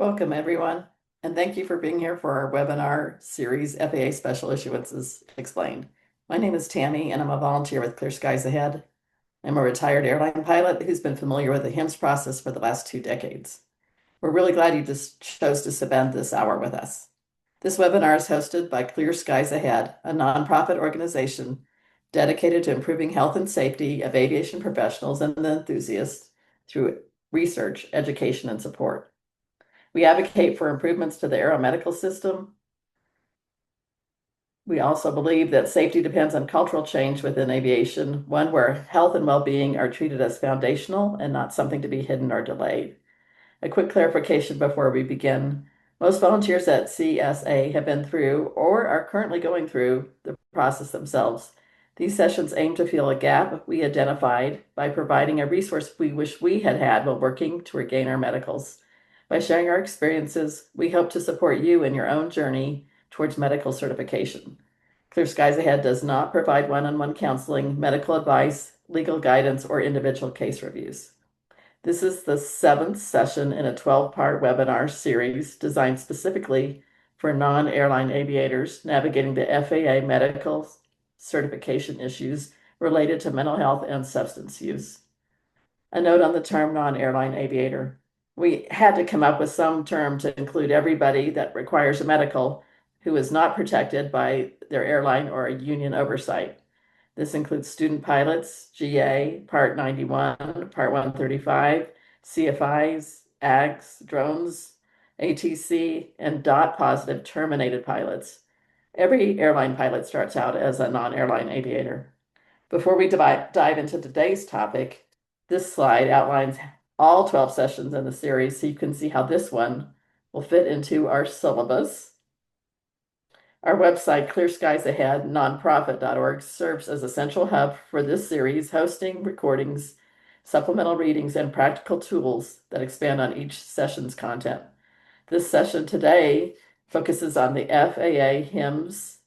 Welcome, everyone, and thank you for being here for our webinar series, FAA Special Issuances Explained. My name is Tammy, and I'm a volunteer with Clear Skies Ahead. I'm a retired airline pilot who's been familiar with the HIMS process for the last 2 decades. We're really glad you just chose to spend this hour with us. This webinar is hosted by Clear Skies Ahead, a nonprofit organization dedicated to improving health and safety of aviation professionals and enthusiasts through research, education, and support. We advocate for improvements to the aeromedical system. We also believe that safety depends on cultural change within aviation, one where health and well-being are treated as foundational and not something to be hidden or delayed. A quick clarification before we begin. Most volunteers at CSA have been through or are currently going through the process themselves. These sessions aim to fill a gap we identified by providing a resource we wish we had had while working to regain our medicals. By sharing our experiences, we hope to support you in your own journey towards medical certification. Clear Skies Ahead does not provide one-on-one counseling, medical advice, legal guidance, or individual case reviews. This is the 7th session in a 12-part webinar series designed specifically for non-airline aviators navigating the FAA medical certification issues related to mental health and substance use. A note on the term non-airline aviator. We had to come up with some term to include everybody that requires a medical who is not protected by their airline or a union oversight. This includes student pilots, GA, Part 91, Part 135, CFIs, AGs, drones, ATC, and DOT positive terminated pilots. Every airline pilot starts out as a non-airline aviator. Before we dive into today's topic, this slide outlines all 12 sessions in the series so you can see how this one will fit into our syllabus. Our website, clearskiesahead.nonprofit.org, serves as a central hub for this series, hosting recordings, supplemental readings, and practical tools that expand on each session's content. This session today focuses on the FAA HIMS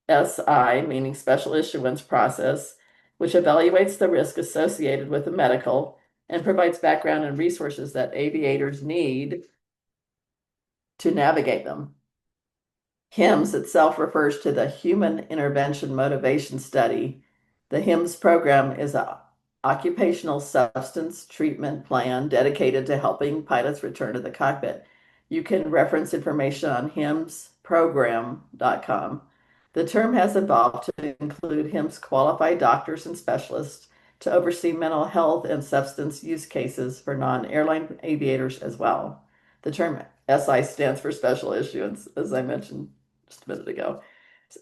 SI, meaning Special Issuance process, which evaluates the risk associated with the medical and provides background and resources that aviators need to navigate them. HIMS itself refers to the Human Intervention Motivation Study. The HIMS program is an occupational substance treatment plan dedicated to helping pilots return to the cockpit. You can reference information on himsprogram.com. The term has evolved to include HIMSS qualified doctors and specialists to oversee mental health and substance use cases for non-airline aviators as well. The term SI stands for Special Issuance, as I mentioned just a minute ago.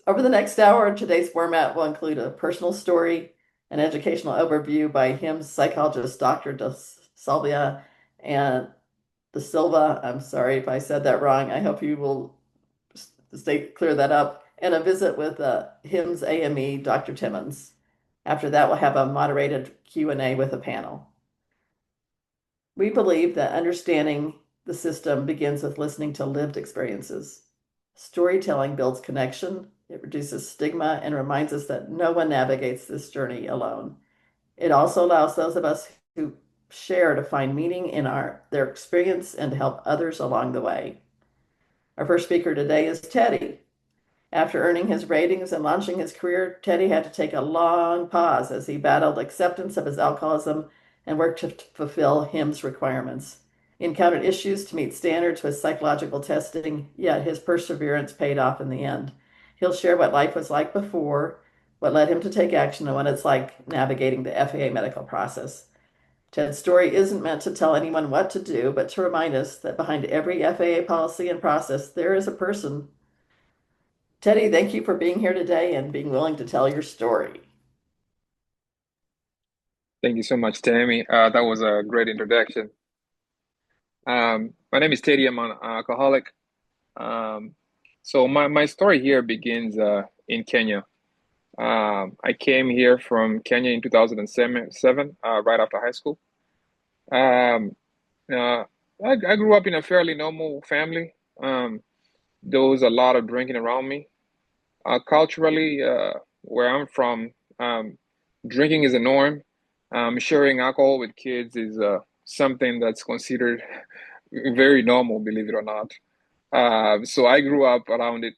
Over the next hour, today's format will include a personal story, an educational overview by HIMSS psychologist Dr. DaSilva and DaSilva. I'm sorry if I said that wrong. I hope you will clear that up. And a visit with HIMS AME Dr. Timmons. After that, we'll have a moderated Q&A with a panel. We believe that understanding the system begins with listening to lived experiences. Storytelling builds connection, it reduces stigma, and reminds us that no one navigates this journey alone. It also allows those of us who share to find meaning in their experience and to help others along the way. Our first speaker today is Teddy. After earning his ratings and launching his career, Teddy had to take a long pause as he battled acceptance of his alcoholism and worked to fulfill HIMSS requirements. He encountered issues to meet standards with psychological testing, yet his perseverance paid off in the end. He'll share what life was like before, what led him to take action, and what it's like navigating the FAA medical process. Ted's story isn't meant to tell anyone what to do, but to remind us that behind every FAA policy and process, there is a person. Teddy, thank you for being here today and being willing to tell your story. Thank you so much, Tammy. That was a great introduction. My name is Teddy. I'm an alcoholic. So my story here begins in Kenya. I came here from Kenya in 2007, right after high school. Um, I grew up in a fairly normal family. There was a lot of drinking around me. Culturally, where I'm from, drinking is a norm. Sharing alcohol with kids is something that's considered very normal, believe it or not. So I grew up around it,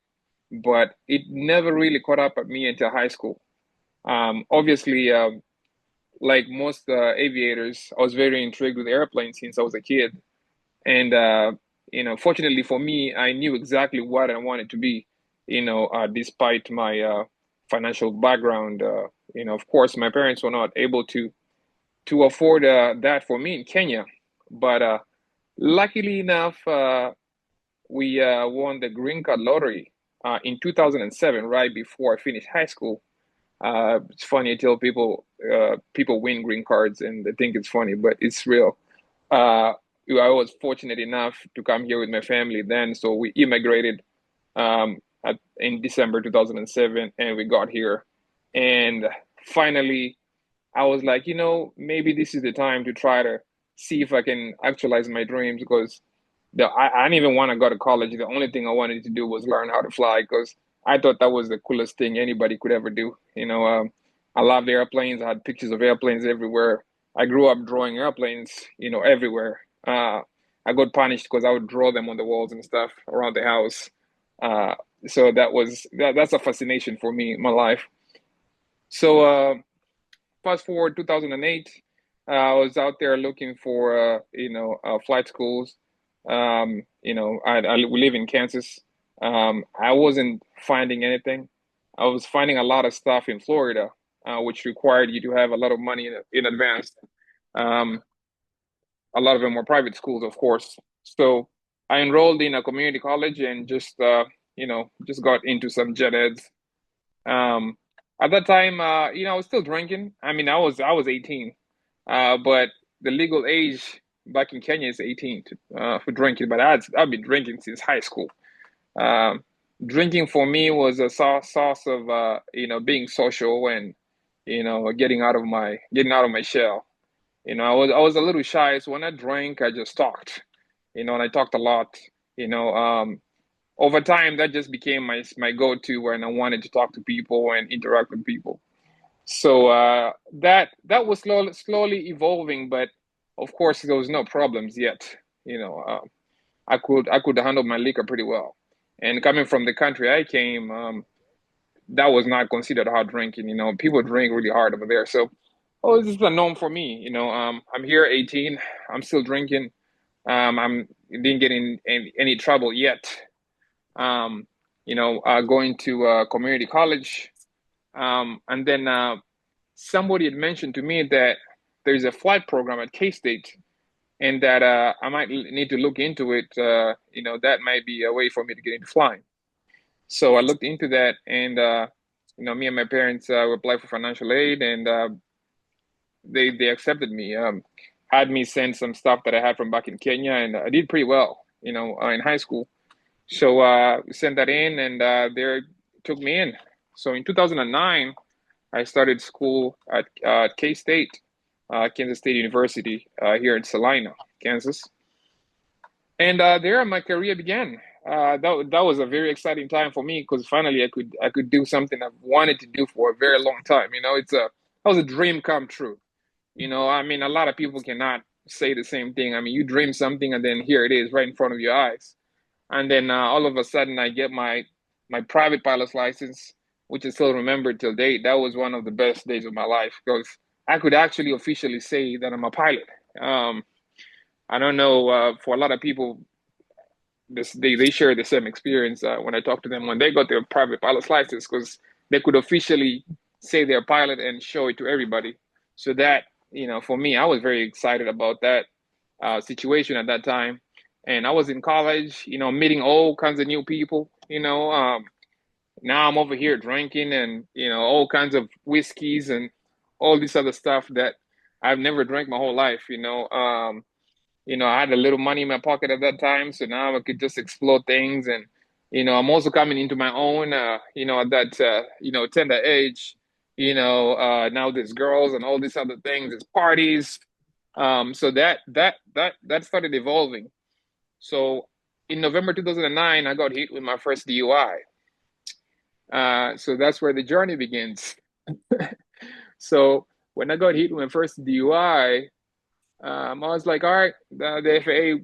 but it never really caught up at me until high school. Obviously, like most aviators, I was very intrigued with airplanes since I was a kid. And fortunately for me, I knew exactly what I wanted to be. Despite my financial background, of course, my parents were not able to afford that for me in Kenya. But luckily enough, we won the green card lottery in 2007, right before I finished high school. It's funny, I tell people win green cards and they think it's funny, but it's real. Uh, I was fortunate enough to come here with my family then, so we immigrated in December 2007, and we got here. And finally, I was like, maybe this is the time to try to see if I can actualize my dreams because I didn't even want to go to college. The only thing I wanted to do was learn how to fly because I thought that was the coolest thing anybody could ever do. I loved airplanes. I had pictures of airplanes everywhere. I grew up drawing airplanes, everywhere. I got punished because I would draw them on the walls and stuff around the house. Uh, so that's a fascination for me in my life. So fast forward 2008, I was out there looking for flight schools. We live in Kansas. I wasn't finding anything. I was finding a lot of stuff in Florida, which required you to have a lot of money in advance. Um, a lot of them were private schools, of course. So I enrolled in a community college and just got into some jet eds. Um, at that time, I was still drinking. I mean, I was 18, but the legal age back in Kenya is 18 for drinking. But I've been drinking since high school. Um, Drinking for me was a source of being social and getting out of my shell. I was a little shy, so when I drank, I just talked. And I talked a lot. You know, um, Over time, that just became my go-to when I wanted to talk to people and interact with people. So that was slowly evolving, but of course there was no problems yet. You know, uh, I could handle my liquor pretty well. And coming from the country I came, that was not considered hard drinking. People drink really hard over there. So, oh, this is a norm for me. I'm here 18. I'm still drinking. I'm didn't get in any trouble yet. Going to community college. And then somebody had mentioned to me that there's a flight program at K-State and that I might need to look into it. That might be a way for me to get into flying. So I looked into that, and me and my parents applied for financial aid, and they accepted me. Had me send some stuff that I had from back in Kenya, and I did pretty well, in high school. So we sent that in, and they took me in. So in 2009, I started school at K-State, Kansas State University, here in Salina, Kansas. And there my career began. That was a very exciting time for me because finally I could do something I've wanted to do for a very long time. That was a dream come true. I mean, a lot of people cannot say the same thing. I mean, you dream something and then here it is right in front of your eyes. And then all of a sudden, I get my private pilot's license, which I still remember till date. That was one of the best days of my life because I could actually officially say that I'm a pilot. Um, I don't know, for a lot of people, they share the same experience when I talk to them when they got their private pilot's license because they could officially say they're a pilot and show it to everybody. So that, for me, I was very excited about that situation at that time. And I was in college, meeting all kinds of new people. Now I'm over here drinking and, all kinds of whiskeys and all this other stuff that I've never drank my whole life. I had a little money in my pocket at that time, so now I could just explore things. And, I'm also coming into my own, at that, tender age. Now there's girls and all these other things, there's parties. So that started evolving. So in November 2009, I got hit with my first DUI. So that's where the journey begins. So when I got hit with my first DUI, I was like, all right, the FAA,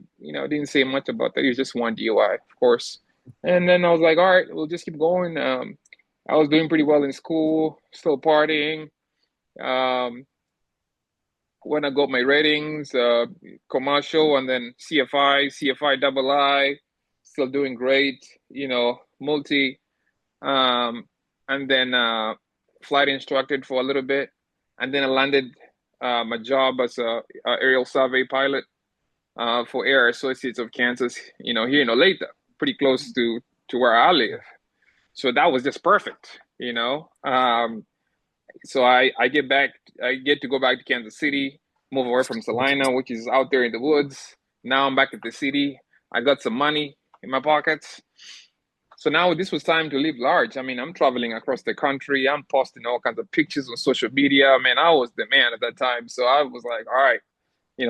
didn't say much about that. It was just one DUI, of course. And then I was like, all right, we'll just keep going. I was doing pretty well in school, still partying. Um, when I got my ratings, commercial, and then CFI double I, still doing great, multi, um, and then flight instructed for a little bit. And then I landed my job as a aerial survey pilot for Air Associates of Kansas, here in Olathe, pretty close to where I live. So that was just perfect, So I get to go back to Kansas City, move away from Salina, which is out there in the woods. Now I'm back at the city. I got some money in my pockets. So now this was time to live large. I mean, I'm traveling across the country. I'm posting all kinds of pictures on social media. Man, I was the man at that time. So I was like, all right,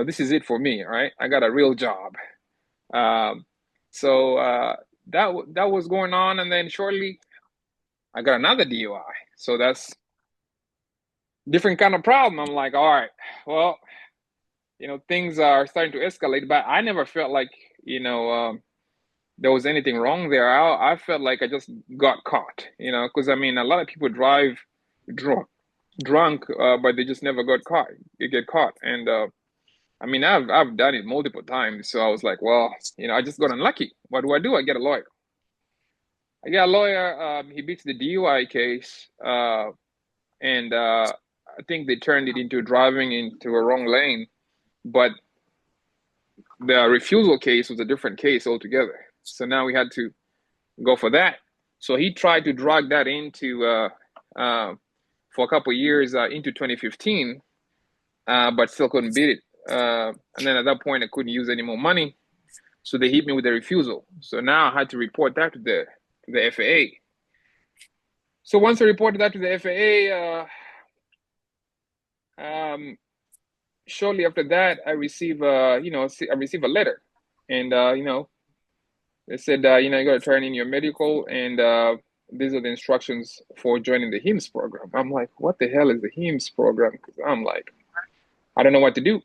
this is it for me. All right. I got a real job. Um, so that was going on. And then shortly I got another DUI. So that's different kind of problem. I'm like, all right, well, things are starting to escalate, but I never felt like, there was anything wrong there. I felt like I just got caught, because I mean, a lot of people drive drunk, but they just never got caught. They get caught, and I mean, I've done it multiple times. So I was like, well, I just got unlucky. What do? I get a lawyer. I get a lawyer. He beats the DUI case, and I think they turned it into driving into a wrong lane. But the refusal case was a different case altogether. So now we had to go for that. So he tried to drag that into for a couple of years into 2015, but still couldn't beat it. And then at that point, I couldn't use any more money, so they hit me with a refusal. So now I had to report that to the FAA. So once I reported that to the FAA, shortly after that, I receive I receive a letter, and they said you got to turn in your medical, and these are the instructions for joining the HIMS program. I'm like, what the hell is the HIMS program? Because I'm like, I don't know what to do.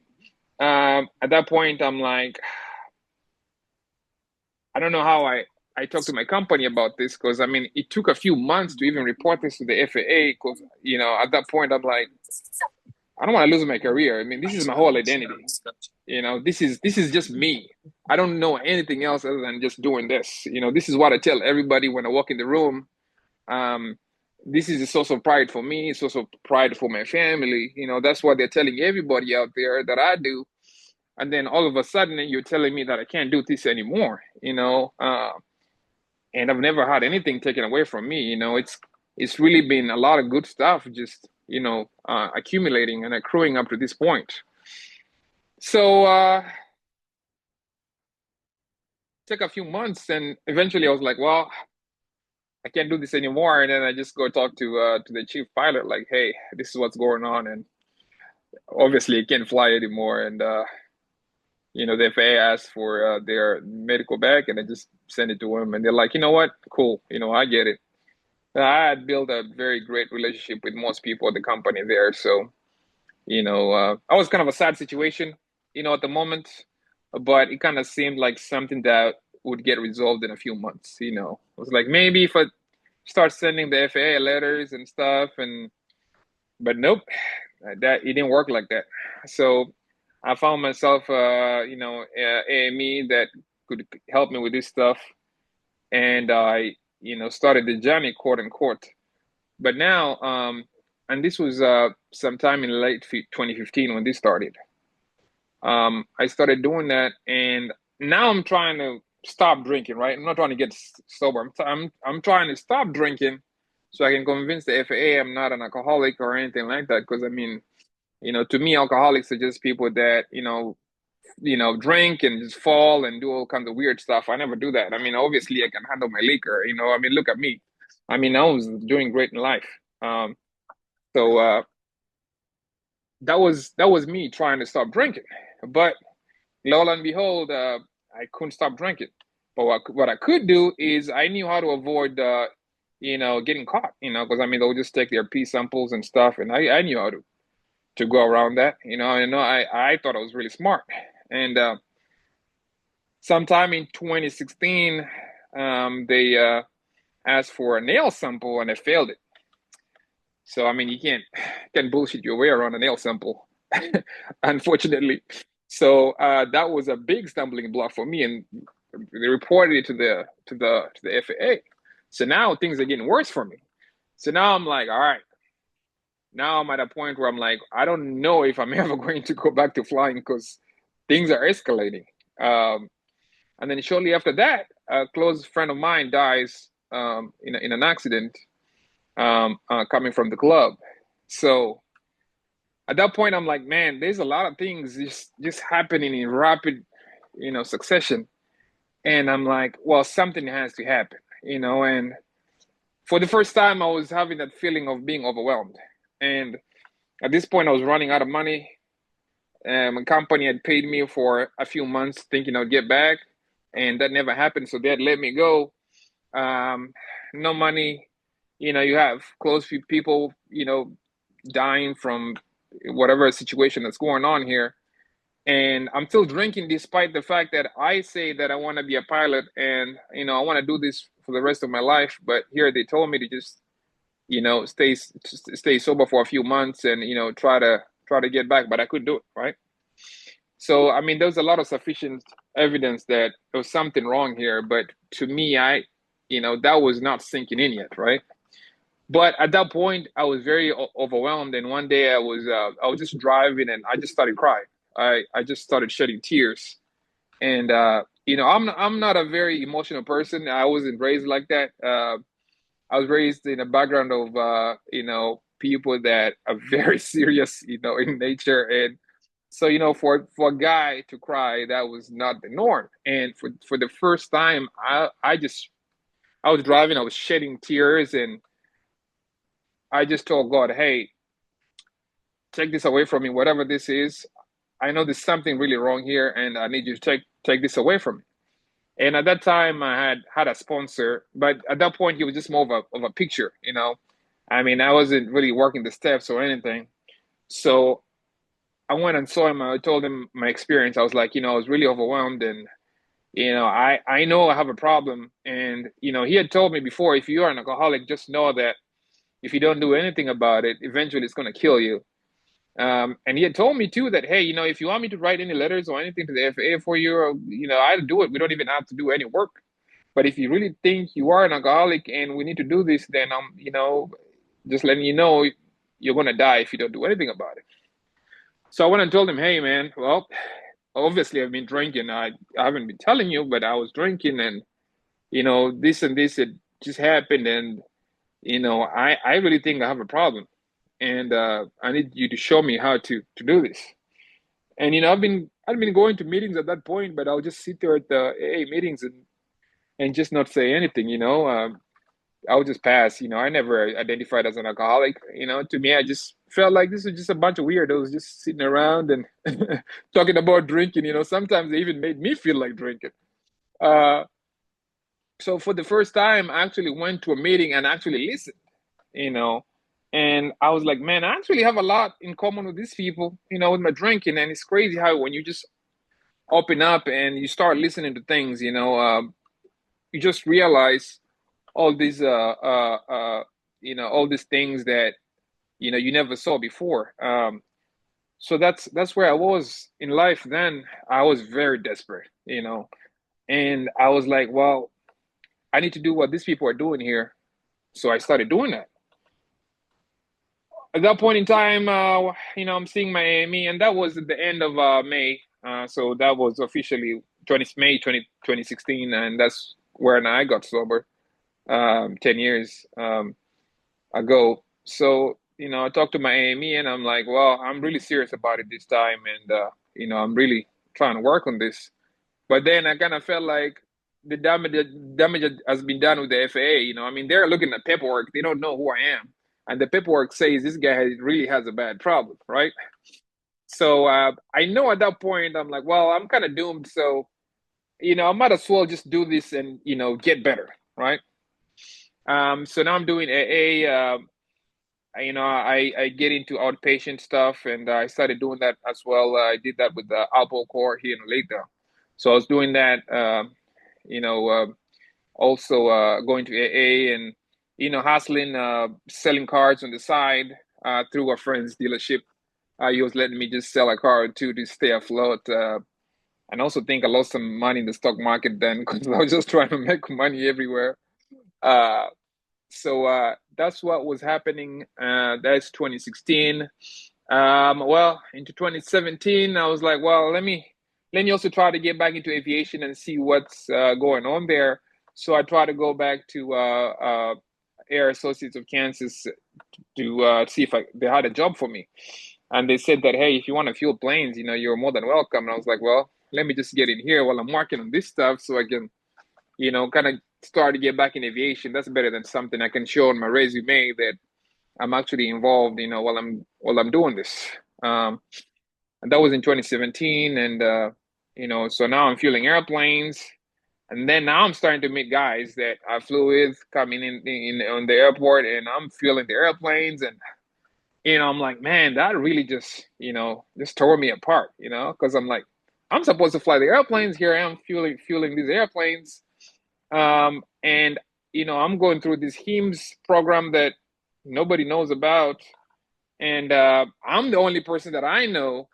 At that point, I'm like, I don't know how I talked to my company about this, because I mean, it took a few months to even report this to the FAA, because at that point I'm like, I don't want to lose my career. I mean, this is my whole identity. This is just me. I don't know anything else other than just doing this. This is what I tell everybody when I walk in the room. Um, this is a source of pride for me, source of pride for my family. That's what they're telling everybody out there that I do. And then all of a sudden, you're telling me that I can't do this anymore. And I've never had anything taken away from me. It's really been a lot of good stuff, just accumulating and accruing up to this point. So took a few months, and eventually I was like, well, I can't do this anymore. And then I just go talk to the chief pilot, like, hey, this is what's going on, and obviously I can't fly anymore. And the FAA asked for their medical back, and I just sent it to them, and they're like, you know what, cool, I get it. I had built a very great relationship with most people at the company there, so I was kind of a sad situation, at the moment, but it kind of seemed like something that would get resolved in a few months. It was like, maybe if I start sending the FAA letters and stuff, but nope, that it didn't work like that. So I found myself, AME that could help me with this stuff, and I, started the journey, quote unquote. But now, and this was sometime in late 2015 when this started. I started doing that, and now I'm trying to stop drinking. Right, I'm not trying to get sober. I'm trying to stop drinking, so I can convince the FAA I'm not an alcoholic or anything like that. Because I mean, to me, alcoholics are just people that drink and just fall and do all kinds of weird stuff. I never do that. I mean, obviously, I can handle my liquor. I mean, look at me. I mean, I was doing great in life. So that was me trying to stop drinking, but lo and behold, I couldn't stop drinking. But what I could do is I knew how to avoid, getting caught. Because I mean they'll just take their pee samples and stuff, and I knew how to. to go around that. I thought I was really smart. And sometime in 2016, they asked for a nail sample and I failed it. So I mean, you can't bullshit your way around a nail sample, unfortunately. So that was a big stumbling block for me, and they reported it to the FAA. So now things are getting worse for me. So now I'm like, all right, now I'm at a point where I'm like, I don't know if I'm ever going to go back to flying because things are escalating. And then shortly after that, a close friend of mine dies in an accident coming from the club. So at that point, I'm like, man, there's a lot of things just happening in rapid, succession. And I'm like, well, something has to happen, and for the first time, I was having that feeling of being overwhelmed. And at this point, I was running out of money. My company had paid me for a few months thinking I'd get back, and that never happened. So they had let me go. No money. You have close people, dying from whatever situation that's going on here. And I'm still drinking despite the fact that I say that I want to be a pilot and, I want to do this for the rest of my life. But here they told me to just, stay sober for a few months and, try to get back, but I couldn't do it. Right. So, I mean, there's a lot of sufficient evidence that there was something wrong here. But to me, that was not sinking in yet. Right. But at that point, I was very overwhelmed. And one day I was just driving and I just started crying. I just started shedding tears. And, I'm not a very emotional person. I wasn't raised like that. I was raised in a background of, people that are very serious, in nature. And so, for a guy to cry, that was not the norm. And for the first time, I was driving, I was shedding tears, and I just told God, hey, take this away from me, whatever this is. I know there's something really wrong here, and I need you to take this away from me. And at that time, I had a sponsor, but at that point, it was just more of a picture. I mean, I wasn't really working the steps or anything. So I went and saw him. I told him my experience. I was like, I was really overwhelmed, and I know I have a problem. And he had told me before, if you are an alcoholic, just know that if you don't do anything about it, eventually it's going to kill you. And he had told me too that, hey, if you want me to write any letters or anything to the FAA for you, or, I'll do it. We don't even have to do any work. But if you really think you are an alcoholic and we need to do this, then I'm, just letting you know you're gonna die if you don't do anything about it. So I went and told him, hey man, well, obviously I've been drinking. I haven't been telling you, but I was drinking, and this and this had just happened, and I really think I have a problem, and I need you to show me how to do this. And I've been going to meetings at that point, but I'll just sit there at the AA meetings and just not say anything. I'll just pass. I never identified as an alcoholic. To me, I just felt like this was just a bunch of weirdos just sitting around and talking about drinking. Sometimes they even made me feel like drinking. Uh, so for the first time, I actually went to a meeting and actually listened. You know, and I was like, man, I actually have a lot in common with these people. With my drinking, and it's crazy how when you just open up and you start listening to things, you just realize all these all these things that you never saw before. So that's where I was in life then. I was very desperate, and I was like, well, I need to do what these people are doing here. So I started doing that. At that point in time, I'm seeing my AME, and that was at the end of May. So that was officially May 2016, and that's when I got sober. 10 years ago. So, I talked to my AME and I'm like, well, I'm really serious about it this time. And, I'm really trying to work on this. But then I kind of felt like the damage has been done with the FAA. I mean, they're looking at paperwork. They don't know who I am. And the paperwork says this guy really has a bad problem, right? So I know at that point, I'm like, well, I'm kind of doomed. So, I might as well just do this and, get better, right? So now I'm doing AA. I get into outpatient stuff, and I started doing that as well. I did that with the Alpo Core here in Olathe. So I was doing that, you know, also going to AA and, hustling, selling cars on the side through a friend's dealership. He was letting me just sell a car or two to stay afloat. And also think I lost some money in the stock market then because I was just trying to make money everywhere. Uh, so that's what was happening. That's 2016. Well, into 2017, I was like, well, let me also try to get back into aviation and see what's going on there. So I tried to go back to Air Associates of Kansas to see if they had a job for me. And they said that, hey, if you want to fuel planes, you're more than welcome. And I was like, well, let me just get in here while I'm working on this stuff so I can, kind of start to get back in aviation. That's better than something I can show on my resume that I'm actually involved, while I'm doing this. And that was in 2017. And, so now I'm fueling airplanes. And then now I'm starting to meet guys that I flew with coming in on the airport, and I'm fueling the airplanes. And, I'm like, man, that really just tore me apart, because I'm like, I'm supposed to fly the airplanes. Here I am fueling these airplanes. And, I'm going through this HIMS program that nobody knows about. And I'm the only person that I know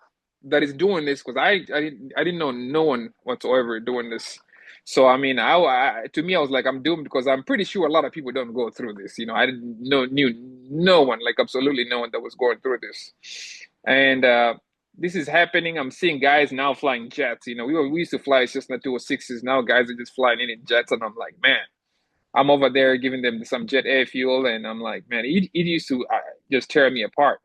that is doing this because I didn't know no one whatsoever doing this. So I mean, to me, I was like, I'm doomed because I'm pretty sure a lot of people don't go through this. I didn't knew no one, like absolutely no one that was going through this. And this is happening. I'm seeing guys now flying jets. We used to fly Cessna 206s. Now guys are just flying in jets, and I'm like, man. I'm over there giving them some jet air fuel, and I'm like, man, it used to just tear me apart.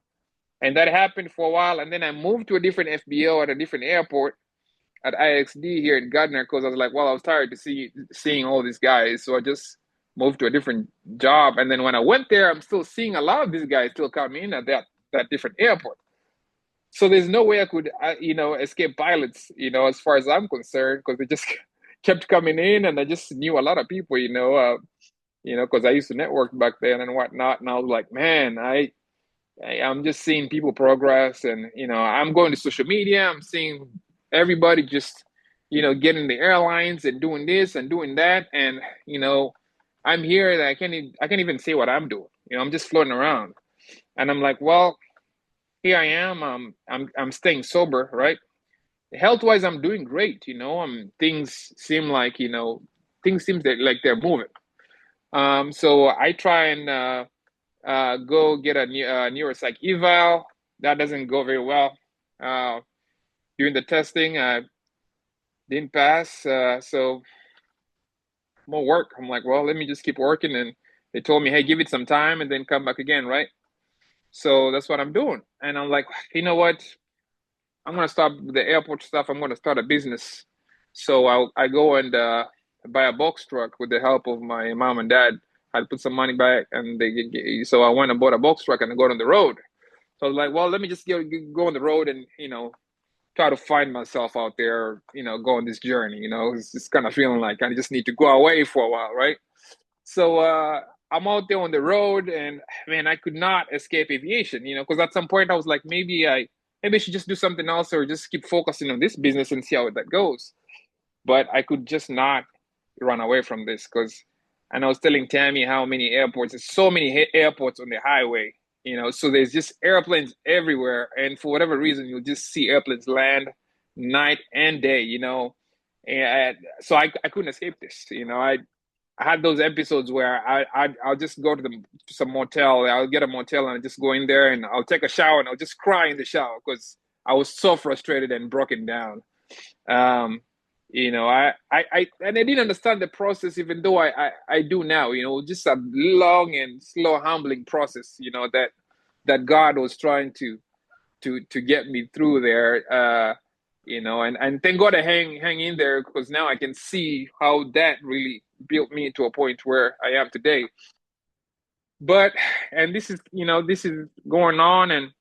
And that happened for a while, and then I moved to a different FBO at a different airport at IXD here in Gardner because I was like, well, I was tired to seeing all these guys, so I just moved to a different job. And then when I went there, I'm still seeing a lot of these guys still come in at that different airport. So there's no way I could, escape pilots, as far as I'm concerned, because they just kept coming in, and I just knew a lot of people, because I used to network back then and whatnot. And I was like, man, I'm just seeing people progress, and I'm going to social media. I'm seeing everybody just, getting the airlines and doing this and doing that, and I'm here that I can't even say what I'm doing. I'm just floating around, and I'm like, well, here I am. I'm staying sober, right? Health wise, I'm doing great. Things seem like like they're moving. So I try and go get a neuropsych eval. That doesn't go very well. During the testing, I didn't pass. So more work. I'm like, well, let me just keep working. And they told me, hey, give it some time and then come back again, right? So that's what I'm doing. And I'm like, you know what? I'm gonna stop the airport stuff. I'm gonna start a business. So I go and buy a box truck with the help of my mom and dad. I put some money back, and so I went and bought a box truck and I got on the road. So I was like, well, let me just go on the road and try to find myself out there. Go on this journey. It's just kind of feeling like I just need to go away for a while, right? So I'm out there on the road, and man, I could not escape aviation. Because at some point I was like, maybe I should just do something else or just keep focusing on this business and see how that goes. But I could just not run away from this and I was telling Tammy how many airports, there's so many airports on the highway, so there's just airplanes everywhere. And for whatever reason, you'll just see airplanes land night and day, and so I couldn't escape this. I had those episodes where I'll just go to some motel. I'll get a motel and I just go in there and I'll take a shower and I'll just cry in the shower because I was so frustrated and broken down. And I didn't understand the process, even though I do now. Just a long and slow, humbling process. That God was trying to get me through there. And thank God I hang in there because now I can see how that really built me to a point where I am today. But and this is going on, and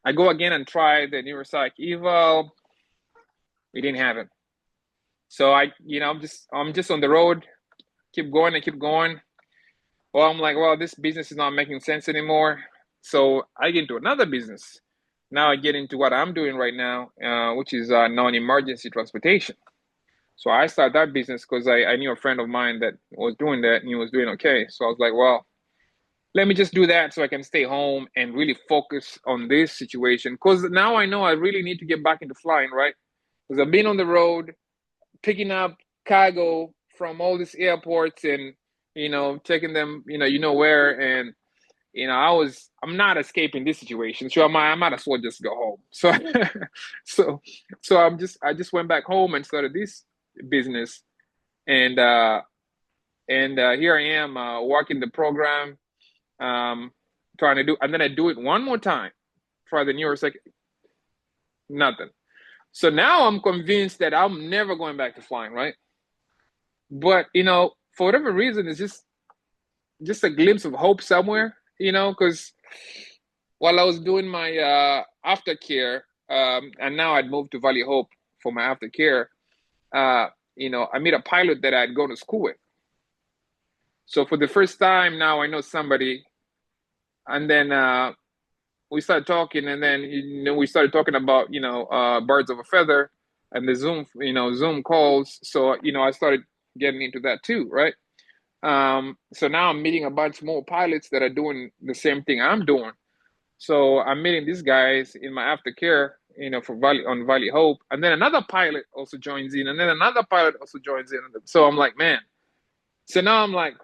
I go again and try the neuropsych eval. It didn't happen. So I'm just on the road, keep going and keep going. Well, I'm like, well, this business is not making sense anymore. So I get into another business. Now I get into what I'm doing right now, which is non-emergency transportation. So I started that business because I knew a friend of mine that was doing that and he was doing okay. So I was like, well, let me just do that so I can stay home and really focus on this situation. Because now I know I really need to get back into flying, right? Because I've been on the road picking up cargo from all these airports and, taking them, where. And, I'm not escaping this situation. So I might as well just go home. So, so, so I just went back home and started this business. And, here I am, working the program, um, trying to do, and then I do it one more time for the neuropsych, nothing. So now I'm convinced that I'm never going back to flying, right? But for whatever reason, it's just a glimpse of hope somewhere, because while I was doing my aftercare, and now I'd moved to Valley Hope for my aftercare, I met a pilot that I'd gone to school with. So for the first time now I know somebody, and then we started talking, and then we started talking about birds of a feather and the Zoom calls. So I started getting into that too, right? So now I'm meeting a bunch more pilots that are doing the same thing I'm doing. So I'm meeting these guys in my aftercare, for Valley Hope, and then another pilot also joins in, and then another pilot also joins in. So I'm like, man. So now I'm like,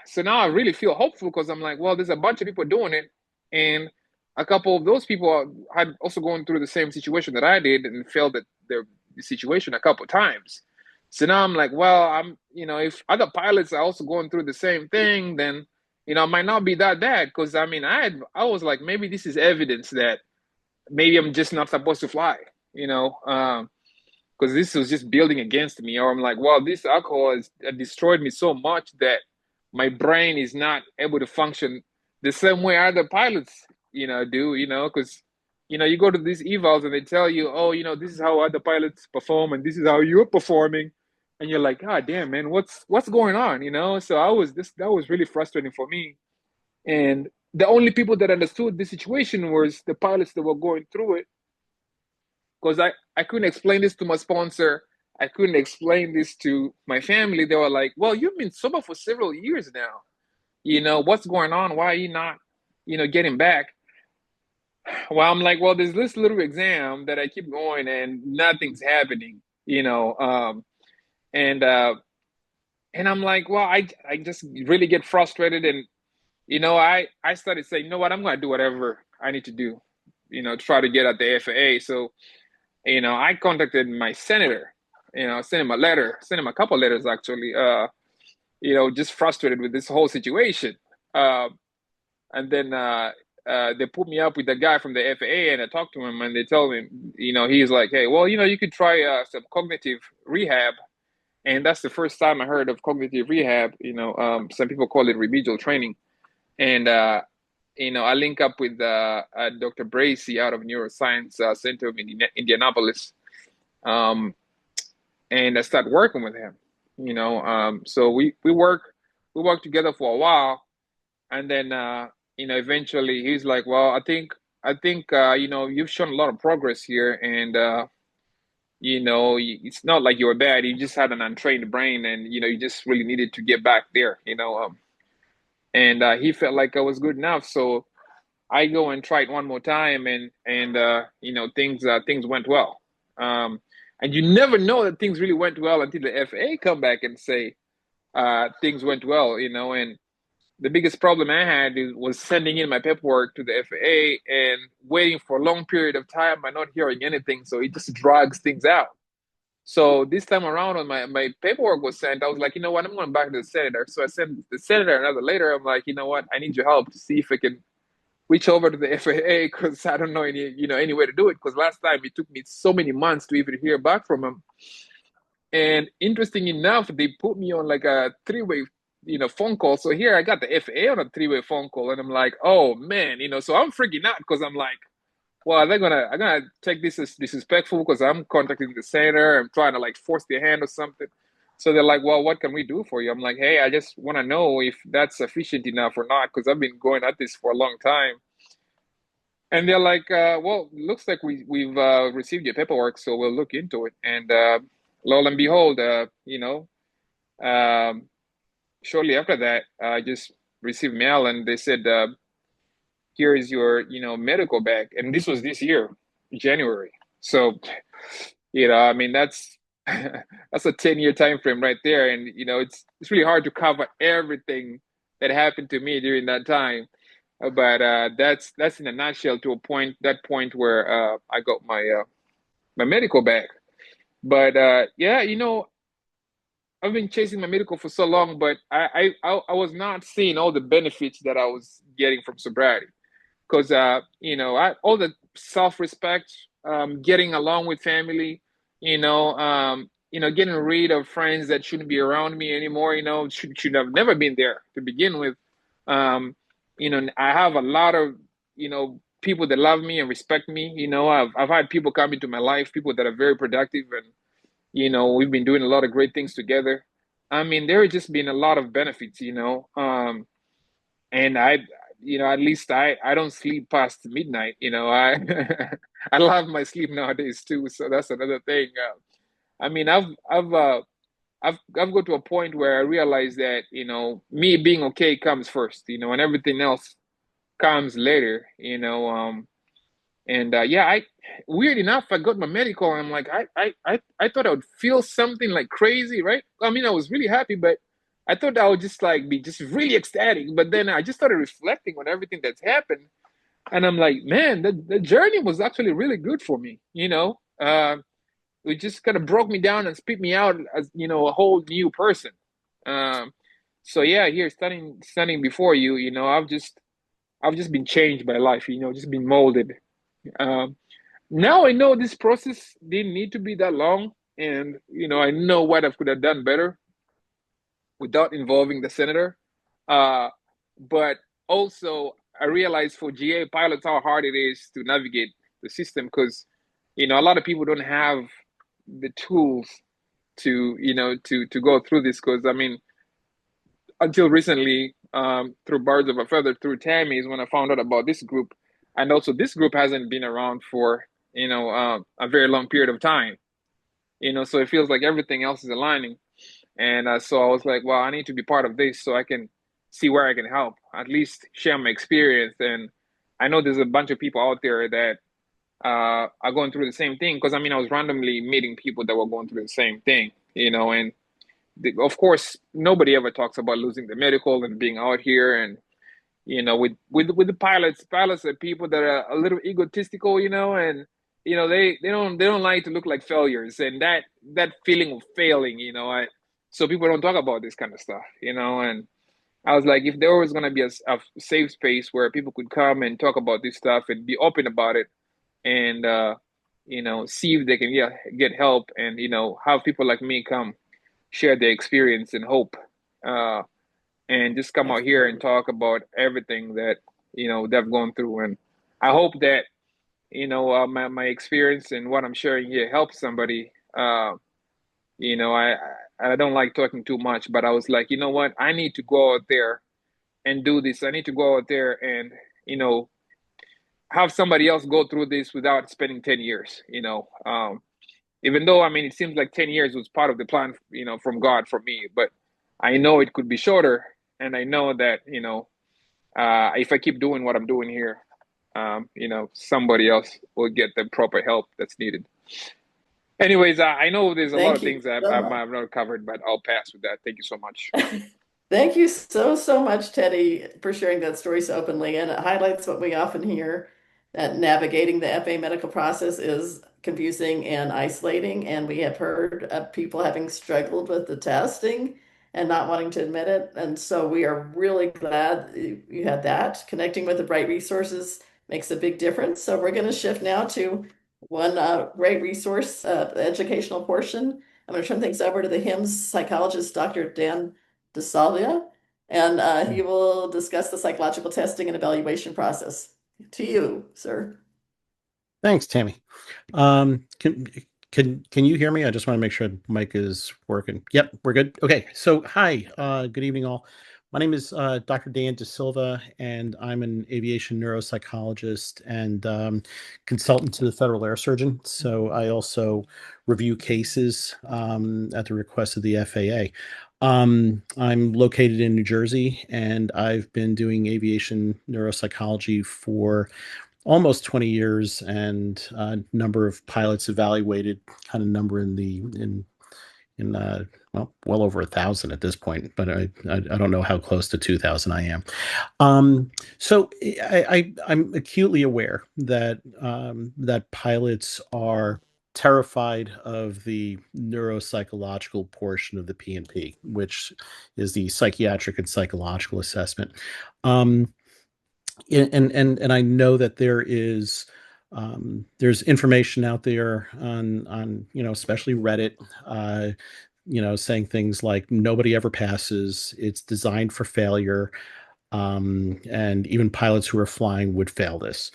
so now I really feel hopeful because I'm like, well, there's a bunch of people doing it, and a couple of those people had also gone through the same situation that I did and failed at their situation a couple of times. So now I'm like, well, if other pilots are also going through the same thing, then it might not be that bad. Because I was like, maybe this is evidence that maybe I'm just not supposed to fly, because this was just building against me. Or I'm like, well, this alcohol has destroyed me so much that my brain is not able to function the same way other pilots, do, because, you go to these evals and they tell you, oh, this is how other pilots perform and this is how you're performing. And you're like, God damn, man, what's going on, So that was really frustrating for me. And the only people that understood the situation was the pilots that were going through it, because I couldn't explain this to my sponsor. I couldn't explain this to my family. They were like, well, you've been sober for several years now. What's going on? Why are you not, getting back? Well, I'm like, well, there's this little exam that I keep going and nothing's happening, and I'm like, well, I just really get frustrated. And, I started saying, you know what, I'm going to do whatever I need to do, to try to get at the FAA. So, I contacted my senator, sent him a letter, sent him a couple letters actually, just frustrated with this whole situation. And then they put me up with the guy from the FAA, and I talked to him, and they told him, he's like, hey, well, you could try some cognitive rehab. And that's the first time I heard of cognitive rehab. Some people call it remedial training. And, I link up with Dr. Bracy out of Neuroscience Center of Indianapolis. And I started working with him, so we work together for a while. And then, eventually he's like, well, I think, you've shown a lot of progress here. And, it's not like you were bad. You just had an untrained brain, and, you just really needed to get back there, and he felt like I was good enough. So I go and try it one more time, and things went well. And you never know that things really went well until the FAA come back and say things went well, And the biggest problem I had was sending in my paperwork to the FAA and waiting for a long period of time by not hearing anything. So it just drags things out. So this time around, when my paperwork was sent, I was like, you know what, I'm going back to the senator. So I sent the senator another letter. I'm like, you know what, I need your help to see if I can reach over to the FAA, because I don't know any way to do it. Because last time it took me so many months to even hear back from them. And interesting enough, they put me on like a three-way phone call. So here I got the FAA on a three-way phone call, and I'm like, oh man, so I'm freaking out because I'm like, well, I'm gonna take this as disrespectful because I'm contacting the senator. I'm trying to like force their hand or something. So they're like, well, what can we do for you? I'm like, hey, I just want to know if that's sufficient enough or not, because I've been going at this for a long time. And they're like, well, looks like we've received your paperwork, so we'll look into it. And lo and behold, um, shortly after that, I just received mail, and they said, here is your, medical bag. And this was this year, January. So, I mean, that's that's a 10-year time frame right there. And, it's really hard to cover everything that happened to me during that time. But that's in a nutshell to that point where I got my medical back. But yeah, I've been chasing my medical for so long, but I was not seeing all the benefits that I was getting from sobriety. Because all the self-respect, getting along with family, getting rid of friends that shouldn't be around me anymore, should have never been there to begin with. I have a lot of people that love me and respect me. I've had people come into my life, people that are very productive, and we've been doing a lot of great things together. I mean, there have just been a lot of benefits, and at least I don't sleep past midnight. I I love my sleep nowadays too, so that's another thing. I mean, I've got to a point where I realize that me being okay comes first, and everything else comes later. And yeah, I weird enough, I got my medical, and I'm like, I thought I would feel something like crazy, right? I mean, I was really happy, but I thought I would just like be just really ecstatic. But then I just started reflecting on everything that's happened, and I'm like, man, the journey was actually really good for me. It just kind of broke me down and spit me out as a whole new person. Um, so yeah, here standing before you, I've just been changed by life. Just been molded. Um, Now I know this process didn't need to be that long, and I know what I could have done better without involving the senator. Uh, but also, I realized for GA pilots how hard it is to navigate the system because a lot of people don't have the tools to to go through this. Because I mean, until recently, through birds of a feather, through Tammy is when I found out about this group, and also this group hasn't been around for a very long period of time. So it feels like everything else is aligning. And so I was like, well, I need to be part of this so I can see where I can help, at least share my experience. And I know there's a bunch of people out there that are going through the same thing. Because I mean, I was randomly meeting people that were going through the same thing, and of course, nobody ever talks about losing the medical and being out here. And, with the pilots are people that are a little egotistical, and, they don't like to look like failures. And that feeling of failing, so people don't talk about this kind of stuff, and I was like, if there was going to be a safe space where people could come and talk about this stuff and be open about it and, see if they can get help and, have people like me come share their experience and hope, uh, and just come out here and Absolutely. talk about everything that, they've gone through. And I hope that, my experience and what I'm sharing here helps somebody. You know, I I don't like talking too much, but I was like, you know what? I need to go out there and do this. I need to go out there and, you know, have somebody else go through this without spending 10 years, even though, I mean, it seems like 10 years was part of the plan, from God for me, but I know it could be shorter. And I know that, if I keep doing what I'm doing here, somebody else will get the proper help that's needed. Anyways, I know there's a lot Thank of you things I've, so I've, much. I've not covered, but I'll pass with that. Thank you so much. Thank you so, so much, Teddy, for sharing that story so openly. And it highlights what we often hear that navigating the FA medical process is confusing and isolating. And we have heard of people having struggled with the testing and not wanting to admit it. And so we are really glad you had that. Connecting with the right resources makes a big difference. So we're going to shift now to one great resource, the educational portion. I'm going to turn things over to the HIMS psychologist, Dr. Dan DaSilva, and he will discuss the psychological testing and evaluation process. To you, sir. Thanks, Tammy. Can you hear me? I just want to make sure the mic is working. Yep, we're good. Okay. So hi, good evening all. My name is Dr. DaSilva, and I'm an aviation neuropsychologist and consultant to the Federal Air Surgeon. So I also review cases at the request of the FAA. I'm located in New Jersey, and I've been doing aviation neuropsychology for almost 20 years, and a number of pilots evaluated, kind of number in well over 1,000 at this point, but I don't know how close to 2,000 I am. So I'm acutely aware that that pilots are terrified of the neuropsychological portion of the P&P, which is the psychiatric and psychological assessment. Um, and I know that there's information out there on especially Reddit, saying things like nobody ever passes, it's designed for failure, and even pilots who are flying would fail this.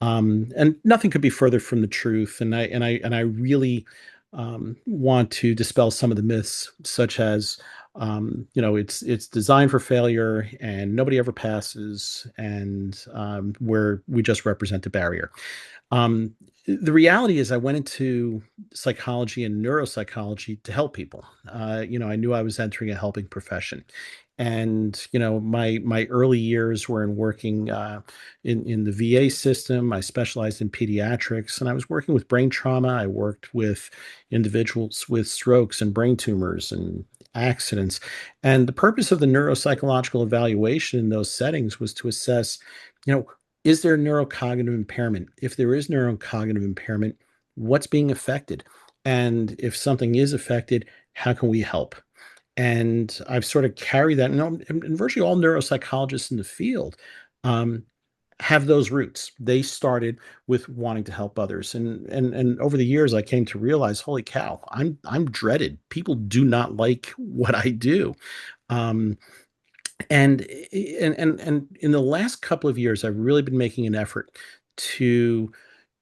And nothing could be further from the truth. And I really want to dispel some of the myths, such as it's designed for failure and nobody ever passes, and where we just represent the barrier. Um, the reality is, I went into psychology and neuropsychology to help people. I knew I was entering a helping profession, and my early years were in working in the VA system. I specialized in pediatrics, and I was working with brain trauma. I worked with individuals with strokes and brain tumors and accidents. And the purpose of the neuropsychological evaluation in those settings was to assess, you know, is there neurocognitive impairment? If there is neurocognitive impairment, what's being affected? And if something is affected, how can we help? And I've sort of carried that, and virtually all neuropsychologists in the field um, have those roots. They started with wanting to help others, and over the years, I came to realize, holy cow, I'm dreaded. People do not like what I do. Um, and in the last couple of years, I've really been making an effort to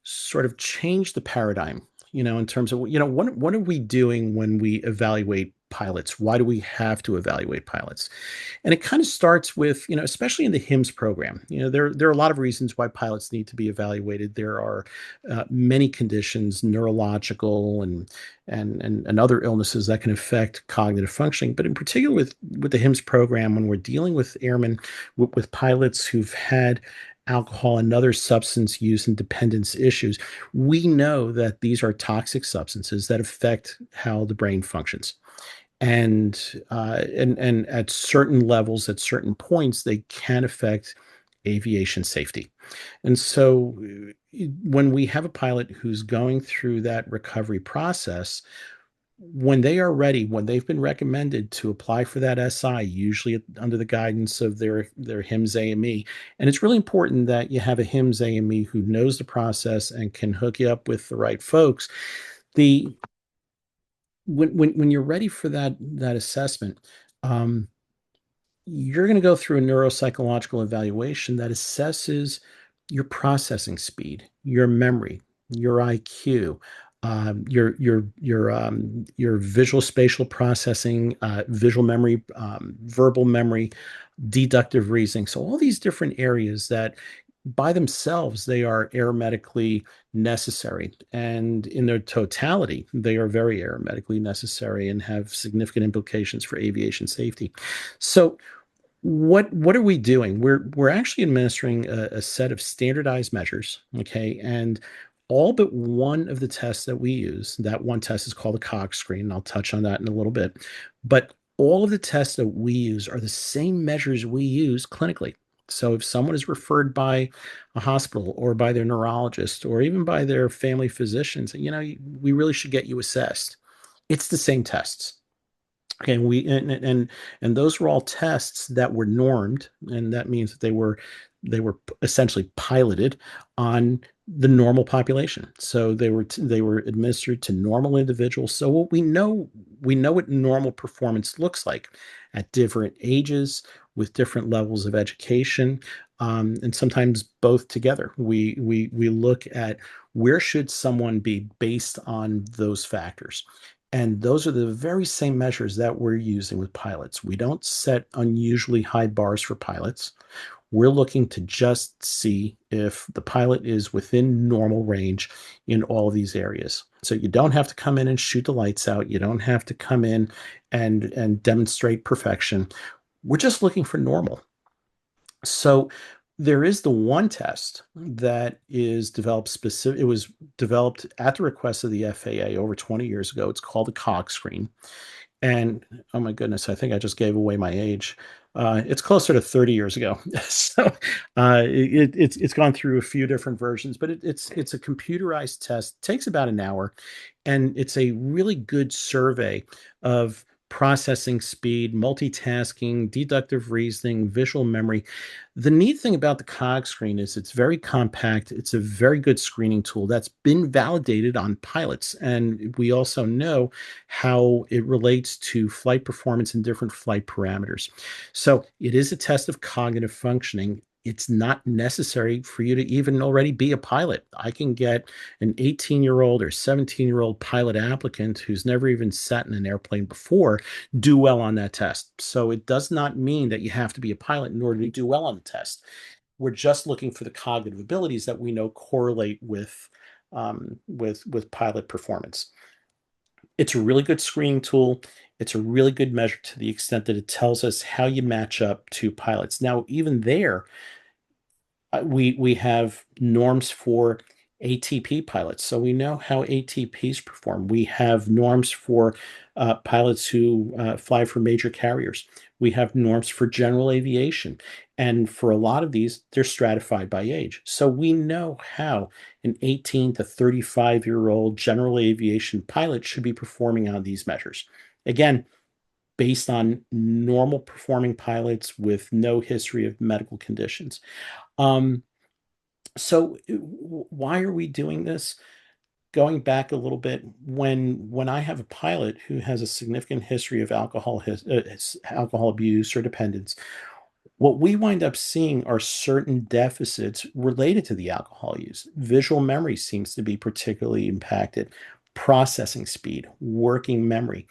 sort of change the paradigm, in terms of, what are we doing when we evaluate pilots? Why do we have to evaluate pilots? And it kind of starts with, especially in the HIMS program, there are a lot of reasons why pilots need to be evaluated. There are many conditions, neurological and other illnesses that can affect cognitive functioning. But in particular with the HIMS program, when we're dealing with airmen, with pilots who've had alcohol and other substance use and dependence issues, we know that these are toxic substances that affect how the brain functions. And at certain levels, at certain points, they can affect aviation safety. And so when we have a pilot who's going through that recovery process, when they are ready, when they've been recommended to apply for that SI, usually under the guidance of their HIMS AME, and it's really important that you have a HIMS AME who knows the process and can hook you up with the right folks. The when you're ready for that assessment, um, you're going to go through a neuropsychological evaluation that assesses your processing speed, your memory, your IQ, your visual spatial processing, visual memory, verbal memory, deductive reasoning. So all these different areas that by themselves they are aeromedically necessary, and in their totality they are very aeromedically necessary and have significant implications for aviation safety. So what are we doing? We're actually administering a set of standardized measures, okay? And all but one of the tests that we use, that one test is called the CogScreen, and I'll touch on that in a little bit. But all of the tests that we use are the same measures we use clinically. So if someone is referred by a hospital or by their neurologist or even by their family physicians, we really should get you assessed. It's the same tests. Okay, and those were all tests that were normed, and that means that they were essentially piloted on the normal population. So they were administered to normal individuals. So what we know what normal performance looks like at different ages with different levels of education, and sometimes both together. We look at where should someone be based on those factors. And those are the very same measures that we're using with pilots. We don't set unusually high bars for pilots. We're looking to just see if the pilot is within normal range in all of these areas. So you don't have to come in and shoot the lights out. You don't have to come in and demonstrate perfection. We're just looking for normal. So there is the one test that is developed specific. It was developed at the request of the FAA over 20 years ago. It's called the CogScreen. And oh my goodness, I think I just gave away my age. It's closer to 30 years ago. So it's gone through a few different versions, but it's a computerized test. It takes about an hour, and it's a really good survey of processing speed, multitasking, deductive reasoning, visual memory. The neat thing about the cog screen is it's very compact. It's a very good screening tool that's been validated on pilots. And we also know how it relates to flight performance and different flight parameters. So it is a test of cognitive functioning. It's not necessary for you to even already be a pilot. I can get an 18-year-old or 17-year-old pilot applicant who's never even sat in an airplane before do well on that test. So it does not mean that you have to be a pilot in order to do well on the test. We're just looking for the cognitive abilities that we know correlate with pilot performance. It's a really good screening tool. It's a really good measure to the extent that it tells us how you match up to pilots. Now, even there, we have norms for ATP pilots, so we know how ATPs perform. We have norms for pilots who fly for major carriers. We have norms for general aviation, and for a lot of these, they're stratified by age. So we know how an 18 to 35-year-old general aviation pilot should be performing on these measures. Again, based on normal performing pilots with no history of medical conditions. Um, so why are we doing this? Going back a little bit, when I have a pilot who has a significant history of alcohol abuse or dependence, what we wind up seeing are certain deficits related to the alcohol use. Visual memory seems to be particularly impacted, processing speed, working memory.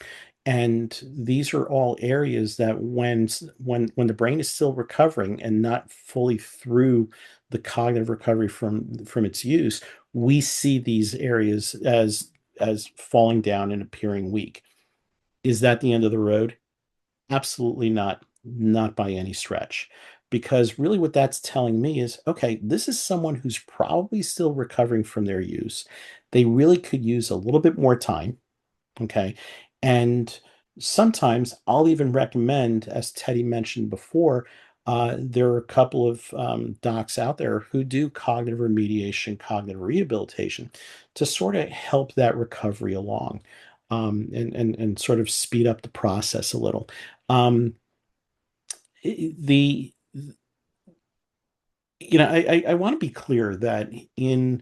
And these are all areas that when the brain is still recovering and not fully through the cognitive recovery from its use, we see these areas as falling down and appearing weak. Is that the end of the road? Absolutely not, not by any stretch. Because really what that's telling me is, okay, this is someone who's probably still recovering from their use. They really could use a little bit more time. Okay. And sometimes I'll even recommend, as Teddy mentioned before, there are a couple of docs out there who do cognitive remediation, cognitive rehabilitation to sort of help that recovery along, and sort of speed up the process a little. Um, the I want to be clear that in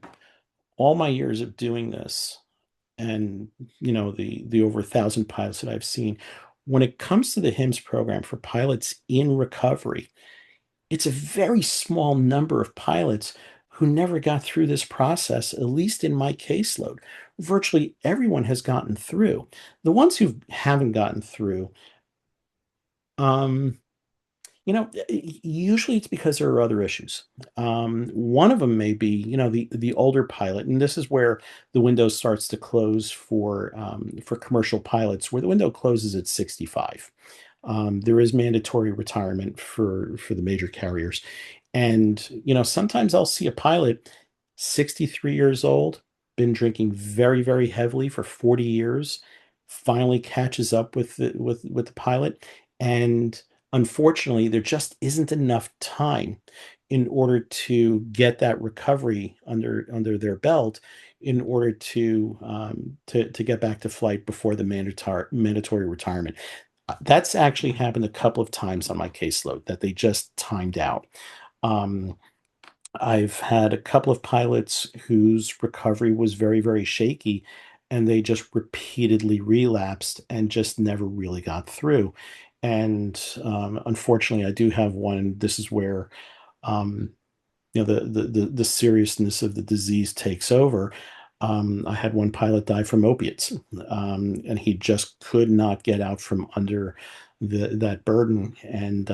all my years of doing this, and the over 1,000 pilots that I've seen, when it comes to the HIMS program for pilots in recovery, it's a very small number of pilots who never got through this process, at least in my caseload. Virtually everyone has gotten through. The ones who haven't gotten through, um, usually it's because there are other issues. One of them may be, the older pilot, and this is where the window starts to close for commercial pilots, where the window closes at 65. There is mandatory retirement for the major carriers, and sometimes I'll see a pilot, 63 years old, been drinking very, very heavily for 40 years, finally catches up with the pilot, and unfortunately, there just isn't enough time in order to get that recovery under their belt in order to get back to flight before the mandatory retirement. That's actually happened a couple of times on my caseload that they just timed out. Um, I've had a couple of pilots whose recovery was very, very shaky, and they just repeatedly relapsed and just never really got through. And unfortunately, I do have one. This is where um, the seriousness of the disease takes over. I had one pilot die from opiates, and he just could not get out from under that burden, and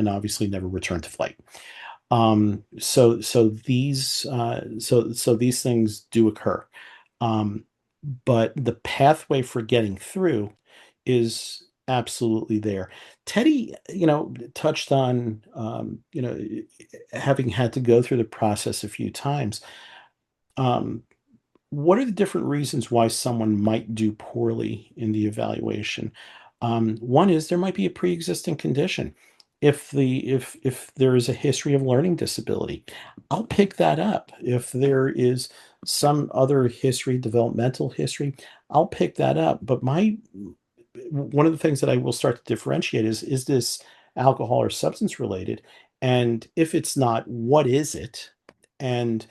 obviously never returned to flight. So these things do occur, um, but the pathway for getting through is absolutely there. Teddy, touched on, having had to go through the process a few times. Um, what are the different reasons why someone might do poorly in the evaluation? One is there might be a pre-existing condition. If there is a history of learning disability, I'll pick that up. If there is some other history, developmental history, I'll pick that up. But one of the things that I will start to differentiate is this alcohol or substance related? And if it's not, what is it? And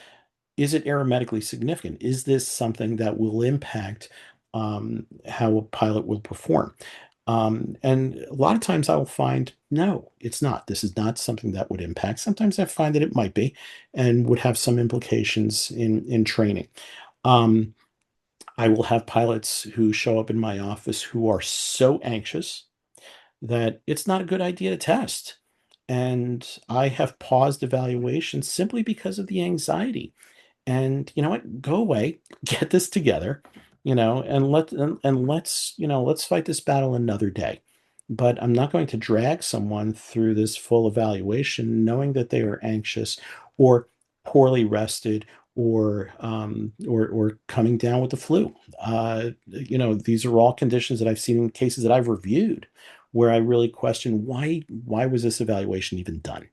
is it aromatically significant? Is this something that will impact how a pilot will perform? And a lot of times I will find, no, it's not. This is not something that would impact. Sometimes I find that it might be and would have some implications in training. Um, I will have pilots who show up in my office who are so anxious that it's not a good idea to test. And I have paused evaluations simply because of the anxiety. And you know what? Go away, get this together, and let's fight this battle another day. But I'm not going to drag someone through this full evaluation knowing that they are anxious or poorly rested or coming down with the flu. These are all conditions that I've seen in cases that I've reviewed where I really question why was this evaluation even done?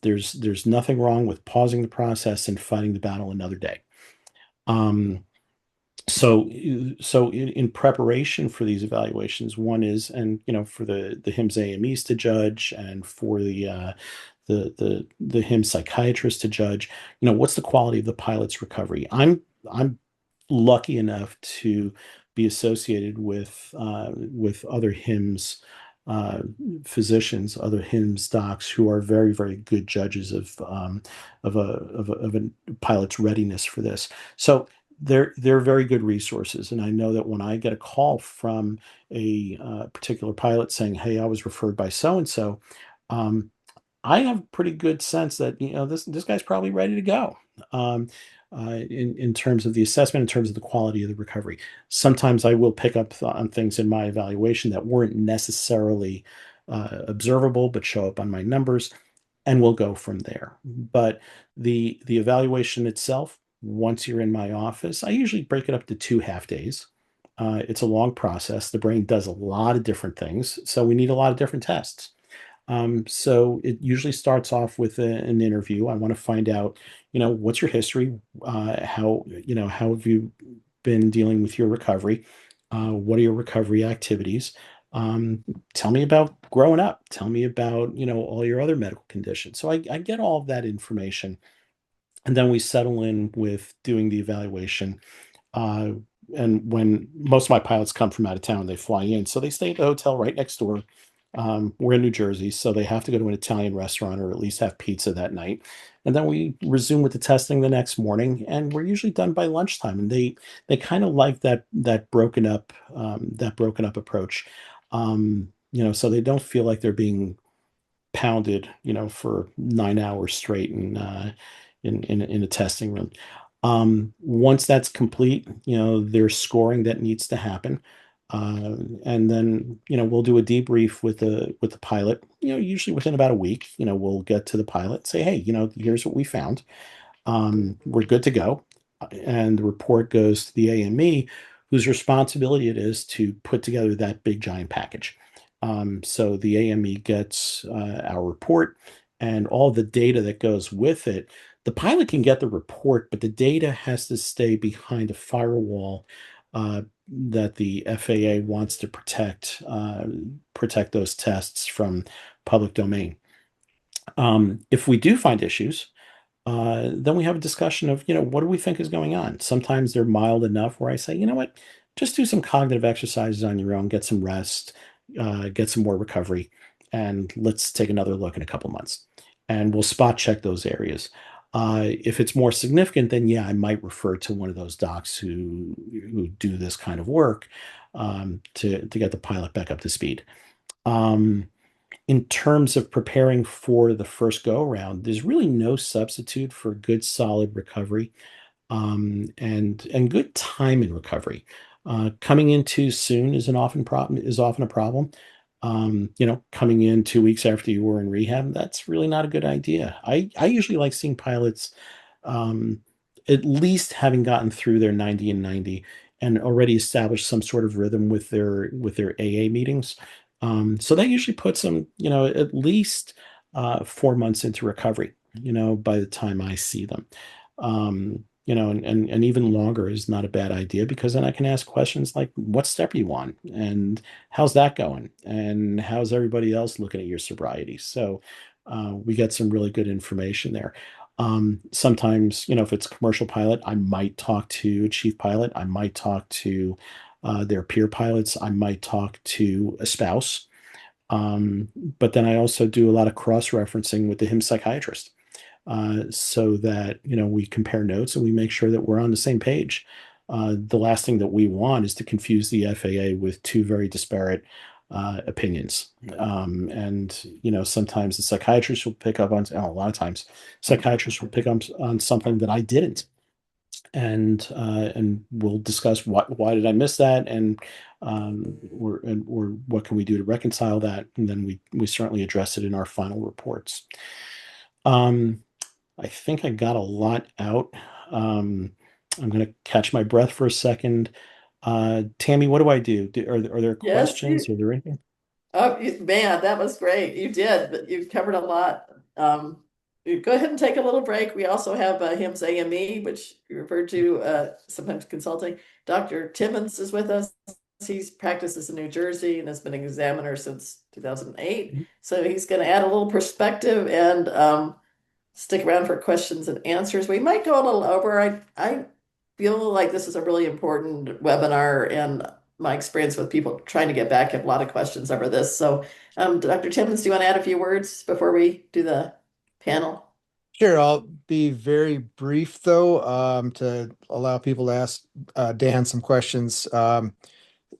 There's nothing wrong with pausing the process and fighting the battle another day. Um, so in preparation for these evaluations, one is, and for the HIMS AMEs to judge, and for the HIMS psychiatrist to judge, what's the quality of the pilot's recovery? I'm lucky enough to be associated with other HIMS uh, physicians, other HIMS docs who are very, very good judges of a pilot's readiness for this. So they're very good resources, and I know that when I get a call from a particular pilot saying, "Hey, I was referred by so and so," I have a pretty good sense that this guy's probably ready to go. Um, in terms of the assessment, in terms of the quality of the recovery. Sometimes I will pick up on things in my evaluation that weren't necessarily observable, but show up on my numbers, and we'll go from there. But the evaluation itself, once you're in my office, I usually break it up to 2 half days. It's a long process. The brain does a lot of different things, so we need a lot of different tests. So it usually starts off with an interview. I want to find out, what's your history? How have you been dealing with your recovery? What are your recovery activities? Tell me about growing up. Tell me about, all your other medical conditions. So I get all of that information, and then we settle in with doing the evaluation. Uh, and when most of my pilots come from out of town, they fly in. So they stay at the hotel right next door. We're in New Jersey, so they have to go to an Italian restaurant or at least have pizza that night. And then we resume with the testing the next morning, and we're usually done by lunchtime. And they kind of like that broken up approach. So they don't feel like they're being pounded, for 9 hours straight in a testing room. Once that's complete, there's scoring that needs to happen. And then, we'll do a debrief with the pilot, usually within about a week. We'll get to the pilot, say, hey, here's what we found. We're good to go. And the report goes to the AME, whose responsibility it is to put together that big giant package. So the AME gets our report and all the data that goes with it. The pilot can get the report, but the data has to stay behind a firewall that the FAA wants to protect those tests from public domain. If we do find issues, then we have a discussion of, what do we think is going on? Sometimes they're mild enough where I say, you know what, just do some cognitive exercises on your own, get some rest, get some more recovery, and let's take another look in a couple months. And we'll spot check those areas. If it's more significant, then yeah, I might refer to one of those docs who do this kind of work to get the pilot back up to speed. In terms of preparing for the first go around, there's really no substitute for good, solid recovery and good time in recovery. Coming in too soon is often a problem. Coming in 2 weeks after you were in rehab, that's really not a good idea. I usually like seeing pilots um, at least having gotten through their 90 and 90 and already established some sort of rhythm with their AA meetings. So that usually puts them, at least 4 months into recovery, by the time I see them. And even longer is not a bad idea because then I can ask questions like, what step are you on? And how's that going? And how's everybody else looking at your sobriety? So we get some really good information there. Sometimes, if it's a commercial pilot, I might talk to a chief pilot. I might talk to their peer pilots. I might talk to a spouse. But then I also do a lot of cross-referencing with the HIMSS psychiatrist so that, we compare notes and we make sure that we're on the same page. The last thing that we want is to confuse the FAA with two very disparate opinions. And sometimes the psychiatrist will pick up on, a lot of times, psychiatrists will pick up on something that I didn't. And we'll discuss why did I miss that, or what can we do to reconcile that, and then we certainly address it in our final reports. I think I got a lot out. I'm going to catch my breath for a second. Tammy, what do I do? Are there Yes, questions? Are there anything? oh, man, that was great. You did, but you covered a lot. You go ahead and take a little break. We also have HIMSS AME, which you referred to sometimes consulting. Dr. Timmons is with us. He practices in New Jersey and has been an examiner since 2008. So he's going to add a little perspective and stick around for questions and answers. We might go a little over. I feel like this is a really important webinar, and my experience with people trying to get back, I have a lot of questions over this. So, Dr. Timmons, do you want to add a few words before we do the panel? Sure, I'll be very brief though, to allow people to ask Dan some questions.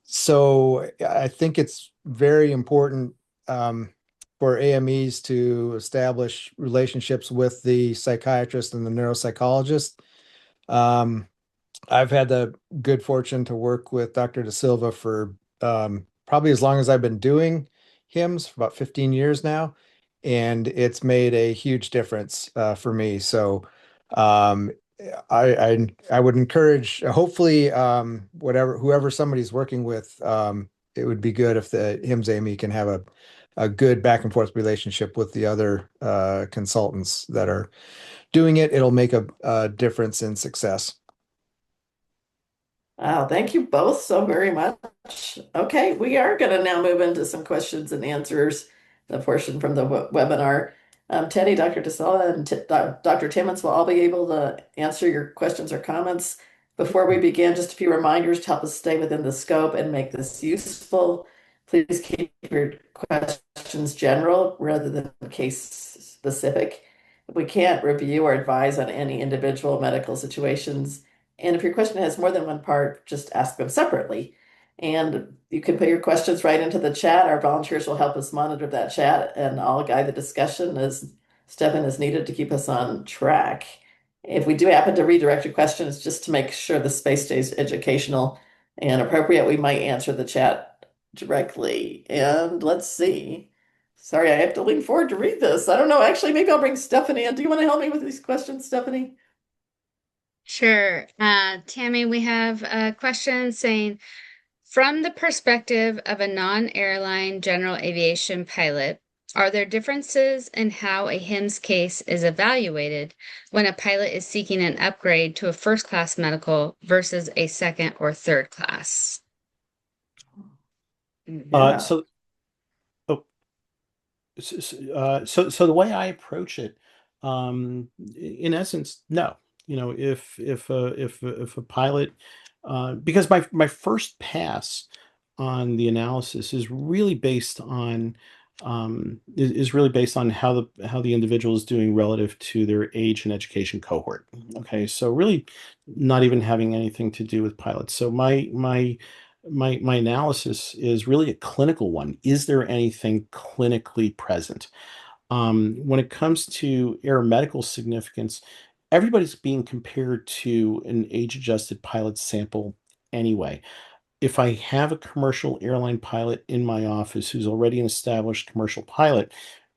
So I think it's very important for AMEs to establish relationships with the psychiatrist and the neuropsychologist. I've had the good fortune to work with Dr. DaSilva for probably as long as I've been doing HIMSS, for about 15 years now, and it's made a huge difference for me. So um, I would encourage, hopefully, whoever somebody's working with, it would be good if the HIMSS AME can have a good back and forth relationship with the other consultants that are doing it. It'll make a difference in success. Wow, thank you both so very much. Okay, we are going to now move into some questions and answers, the portion from the webinar. Teddy, Dr. DaSilva, and Dr. Timmons will all be able to answer your questions or comments. Before we begin, just a few reminders to help us stay within the scope and make this useful. Please keep your questions general rather than case specific. We can't review or advise on any individual medical situations. And if your question has more than one part, just ask them separately. And you can put your questions right into the chat. Our volunteers will help us monitor that chat, and I'll guide the discussion as step in as needed to keep us on track. If we do happen to redirect your questions, just to make sure the space stays educational and appropriate, we might answer the chat directly. And let's see. Sorry, I have to lean forward to read this. I don't know. Actually, maybe I'll bring Stephanie in. Do you want to help me with these questions, Stephanie? Sure. Tammy, we have a question saying, from the perspective of a non-airline general aviation pilot, are there differences in how a HIMSS case is evaluated when a pilot is seeking an upgrade to a first class medical versus a second or third class? Yeah. So, oh, so the way I approach it, in essence, no. If a pilot, because my first pass on the analysis is really based on is really based on how the individual is doing relative to their age and education cohort. Okay, so really not even having anything to do with pilots. So my analysis is really a clinical one. Is there anything clinically present? When it comes to aeromedical significance, everybody's being compared to an age-adjusted pilot sample anyway. If I have a commercial airline pilot in my office who's already an established commercial pilot,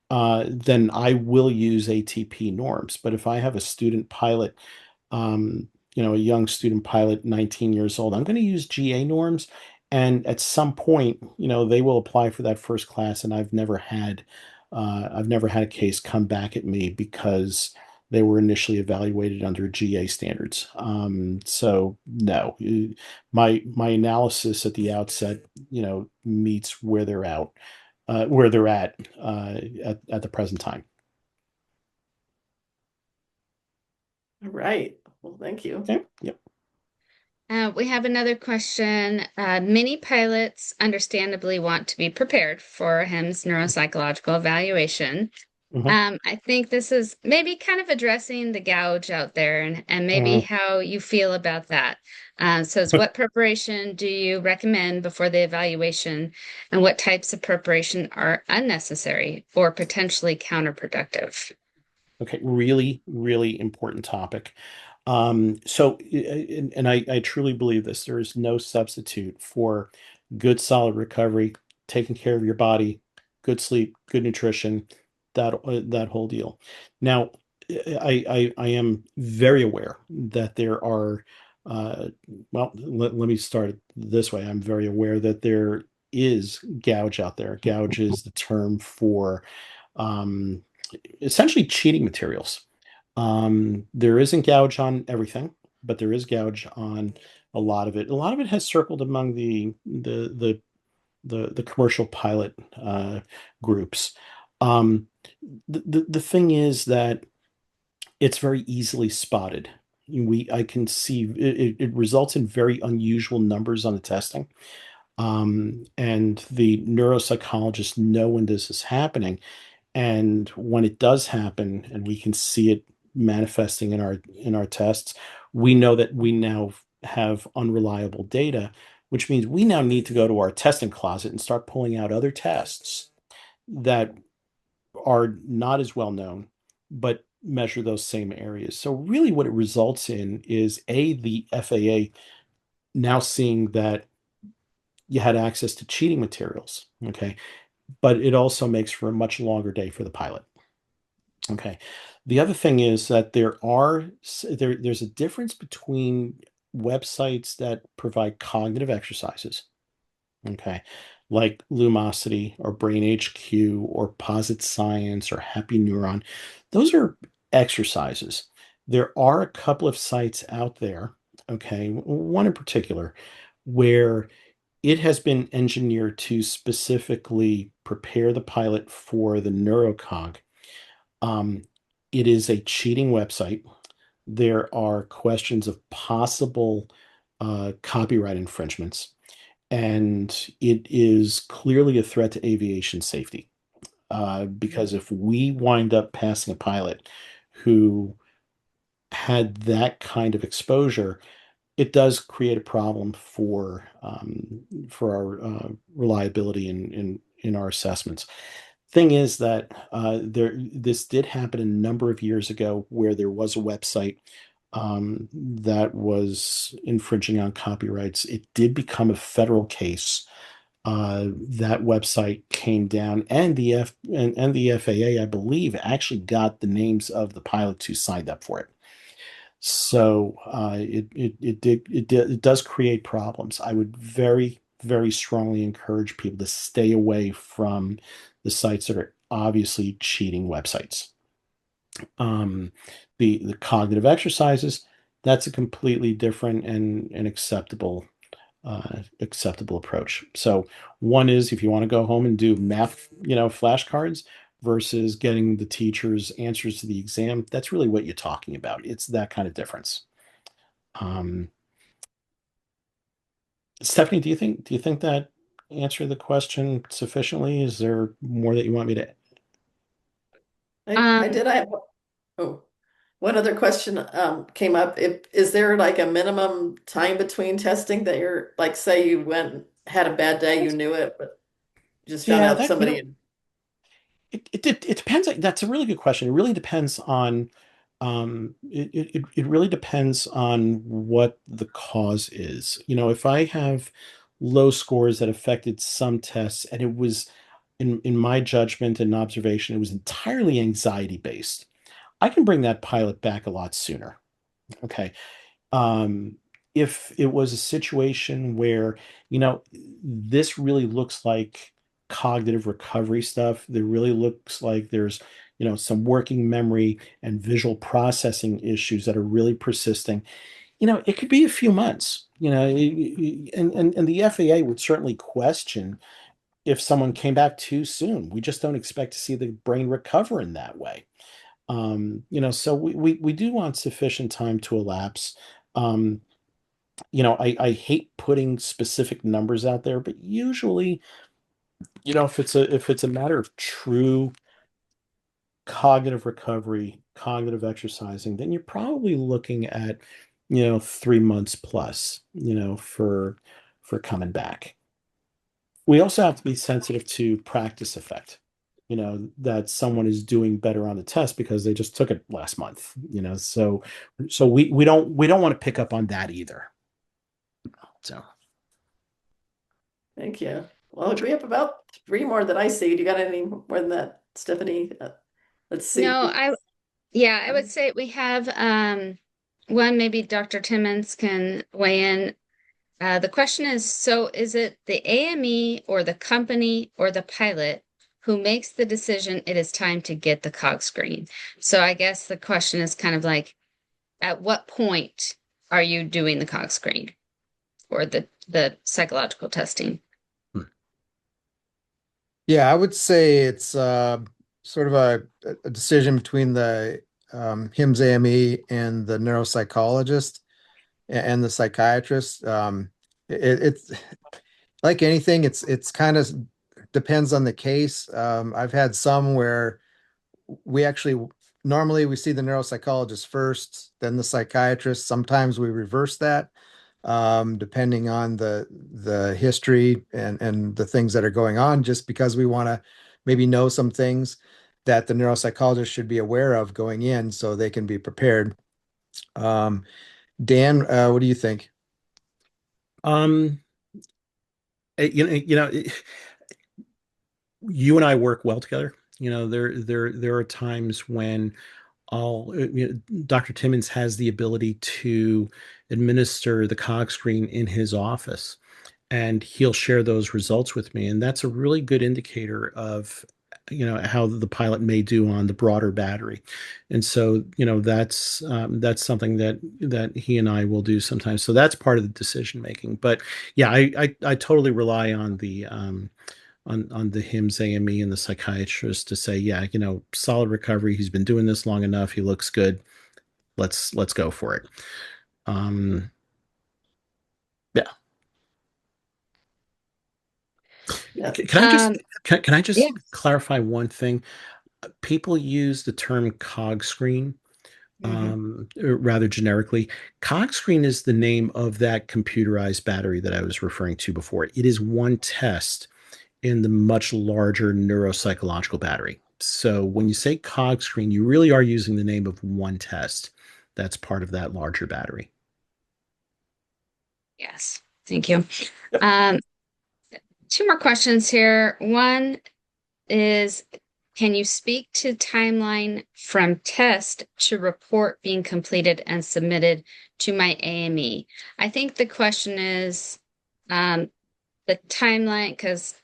then I will use ATP norms. But if I have a student pilot, a young student pilot, 19 years old, I'm going to use GA norms. And at some point, they will apply for that first class. And I've never had a case come back at me because they were initially evaluated under GA standards. So no, my analysis at the outset, meets where they're at at the present time. All right. Well, thank you. Okay. Yep. We have another question. Many pilots understandably want to be prepared for HIMSS neuropsychological evaluation. I think this is maybe kind of addressing the gouge out there and maybe how you feel about that. So it's what preparation do you recommend before the evaluation, and what types of preparation are unnecessary or potentially counterproductive? Okay, really, really important topic. And I truly believe this. There is no substitute for good, solid recovery, taking care of your body, good sleep, good nutrition, that whole deal. Now, I am very aware that there are, let me start it this way. I'm very aware that there is gouge out there. Gouge is the term for um, essentially cheating materials. There isn't gouge on everything, but there is gouge on a lot of it. A lot of it has circled among the commercial pilot groups. The thing is that it's very easily spotted. I can see it results in very unusual numbers on the testing. And the neuropsychologists know when this is happening. And when it does happen, and we can see it manifesting in our tests, we know that we now have unreliable data, which means we now need to go to our testing closet and start pulling out other tests that are not as well known, but measure those same areas. So really what it results in is the FAA now seeing that you had access to cheating materials, okay? But it also makes for a much longer day for the pilot. Okay. The other thing is that there's a difference between websites that provide cognitive exercises, okay, like Lumosity or Brain HQ or Posit Science or Happy Neuron. Those are exercises. There are a couple of sites out there, okay, one in particular, where it has been engineered to specifically prepare the pilot for the neurocog. It is a cheating website. There are questions of possible copyright infringements, and it is clearly a threat to aviation safety. Because if we wind up passing a pilot who had that kind of exposure, it does create a problem for our reliability in our assessments. Thing is that this did happen a number of years ago, where there was a website that was infringing on copyrights. It did become a federal case. That website came down, and the FAA, I believe, actually got the names of the pilots who signed up for it. So it does create problems. I would very, very strongly encourage people to stay away from the sites that are obviously cheating websites. The cognitive exercises, that's a completely different and acceptable approach. So one is, if you want to go home and do math, flashcards, versus getting the teacher's answers to the exam, that's really what you're talking about. It's that kind of difference. Stephanie, do you think that answer the question sufficiently? Is there more that you want me to? I did. I have, oh, one other question came up. Is there like a minimum time between testing that you're like, say you went had a bad day, you knew it, but you just found Yeah, out that somebody. it depends. That's a really good question. It really depends on it really depends on what the cause is. If I have low scores that affected some tests and it was in my judgment and observation, it was entirely anxiety based, I can bring that pilot back a lot sooner. Okay. Um, if it was a situation where, this really looks like cognitive recovery stuff, there really looks like there's, some working memory and visual processing issues that are really persisting, it could be a few months, and the FAA would certainly question if someone came back too soon. We just don't expect to see the brain recover in that way. So we do want sufficient time to elapse. Um, I hate putting specific numbers out there, but usually, if it's a matter of true cognitive recovery, cognitive exercising, then you're probably looking at, 3 months plus, for coming back. We also have to be sensitive to practice effect. That someone is doing better on the test because they just took it last month. So we don't want to pick up on that either. So Thank you. Well, we have about three more that I see. Do you got any more than that, Stephanie? Let's see. No, I would say we have one, maybe Dr. Timmons can weigh in. The question is, so is it the AME or the company or the pilot who makes the decision it is time to get the cog screen? So I guess the question is kind of like, at what point are you doing the cog screen or the psychological testing? Yeah, I would say it's sort of a decision between the HIMS AME and the neuropsychologist and the psychiatrist. It's like anything, it's kind of depends on the case. I've had some where we actually normally we see the neuropsychologist first, then the psychiatrist. Sometimes we reverse that, depending on the history and the things that are going on, just because we want to maybe know some things that the neuropsychologist should be aware of going in so they can be prepared. Dan, what do you think? um you and I work well together. There are times when Dr. Timmons has the ability to administer the cog screen in his office, and he'll share those results with me, and that's a really good indicator of how the pilot may do on the broader battery. And so that's something that he and I will do sometimes. So that's part of the decision making. But yeah, I totally rely on the on the HIMS AME and the psychiatrist to say, yeah, solid recovery. He's been doing this long enough. He looks good. Let's go for it. Um, yeah. Yeah. Can I just can I Yeah. just clarify one thing? People use the term cog screen Mhm. rather generically. Cog screen is the name of that computerized battery that I was referring to before. It is one test in the much larger neuropsychological battery. So when you say cog screen, you really are using the name of one test that's part of that larger battery. Yes. Thank you. Yep. Um, Two more questions here. One is, can you speak to timeline from test to report being completed and submitted to my AME? I think the question is the timeline, because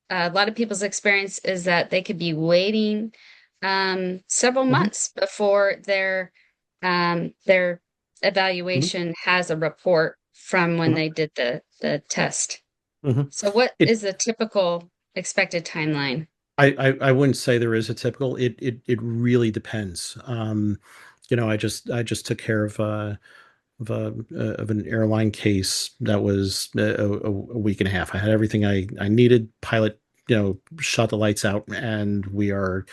a lot of people's experience is that they could be waiting several Mhm, months before their mhm, evaluation has a report from when mhm, they did the test. mhm. So what It is the typical expected timeline? I wouldn't say there is a typical. It really depends. I just took care of of an airline case that was a week and a half. I had everything I needed. Pilot, shut the lights out, and we are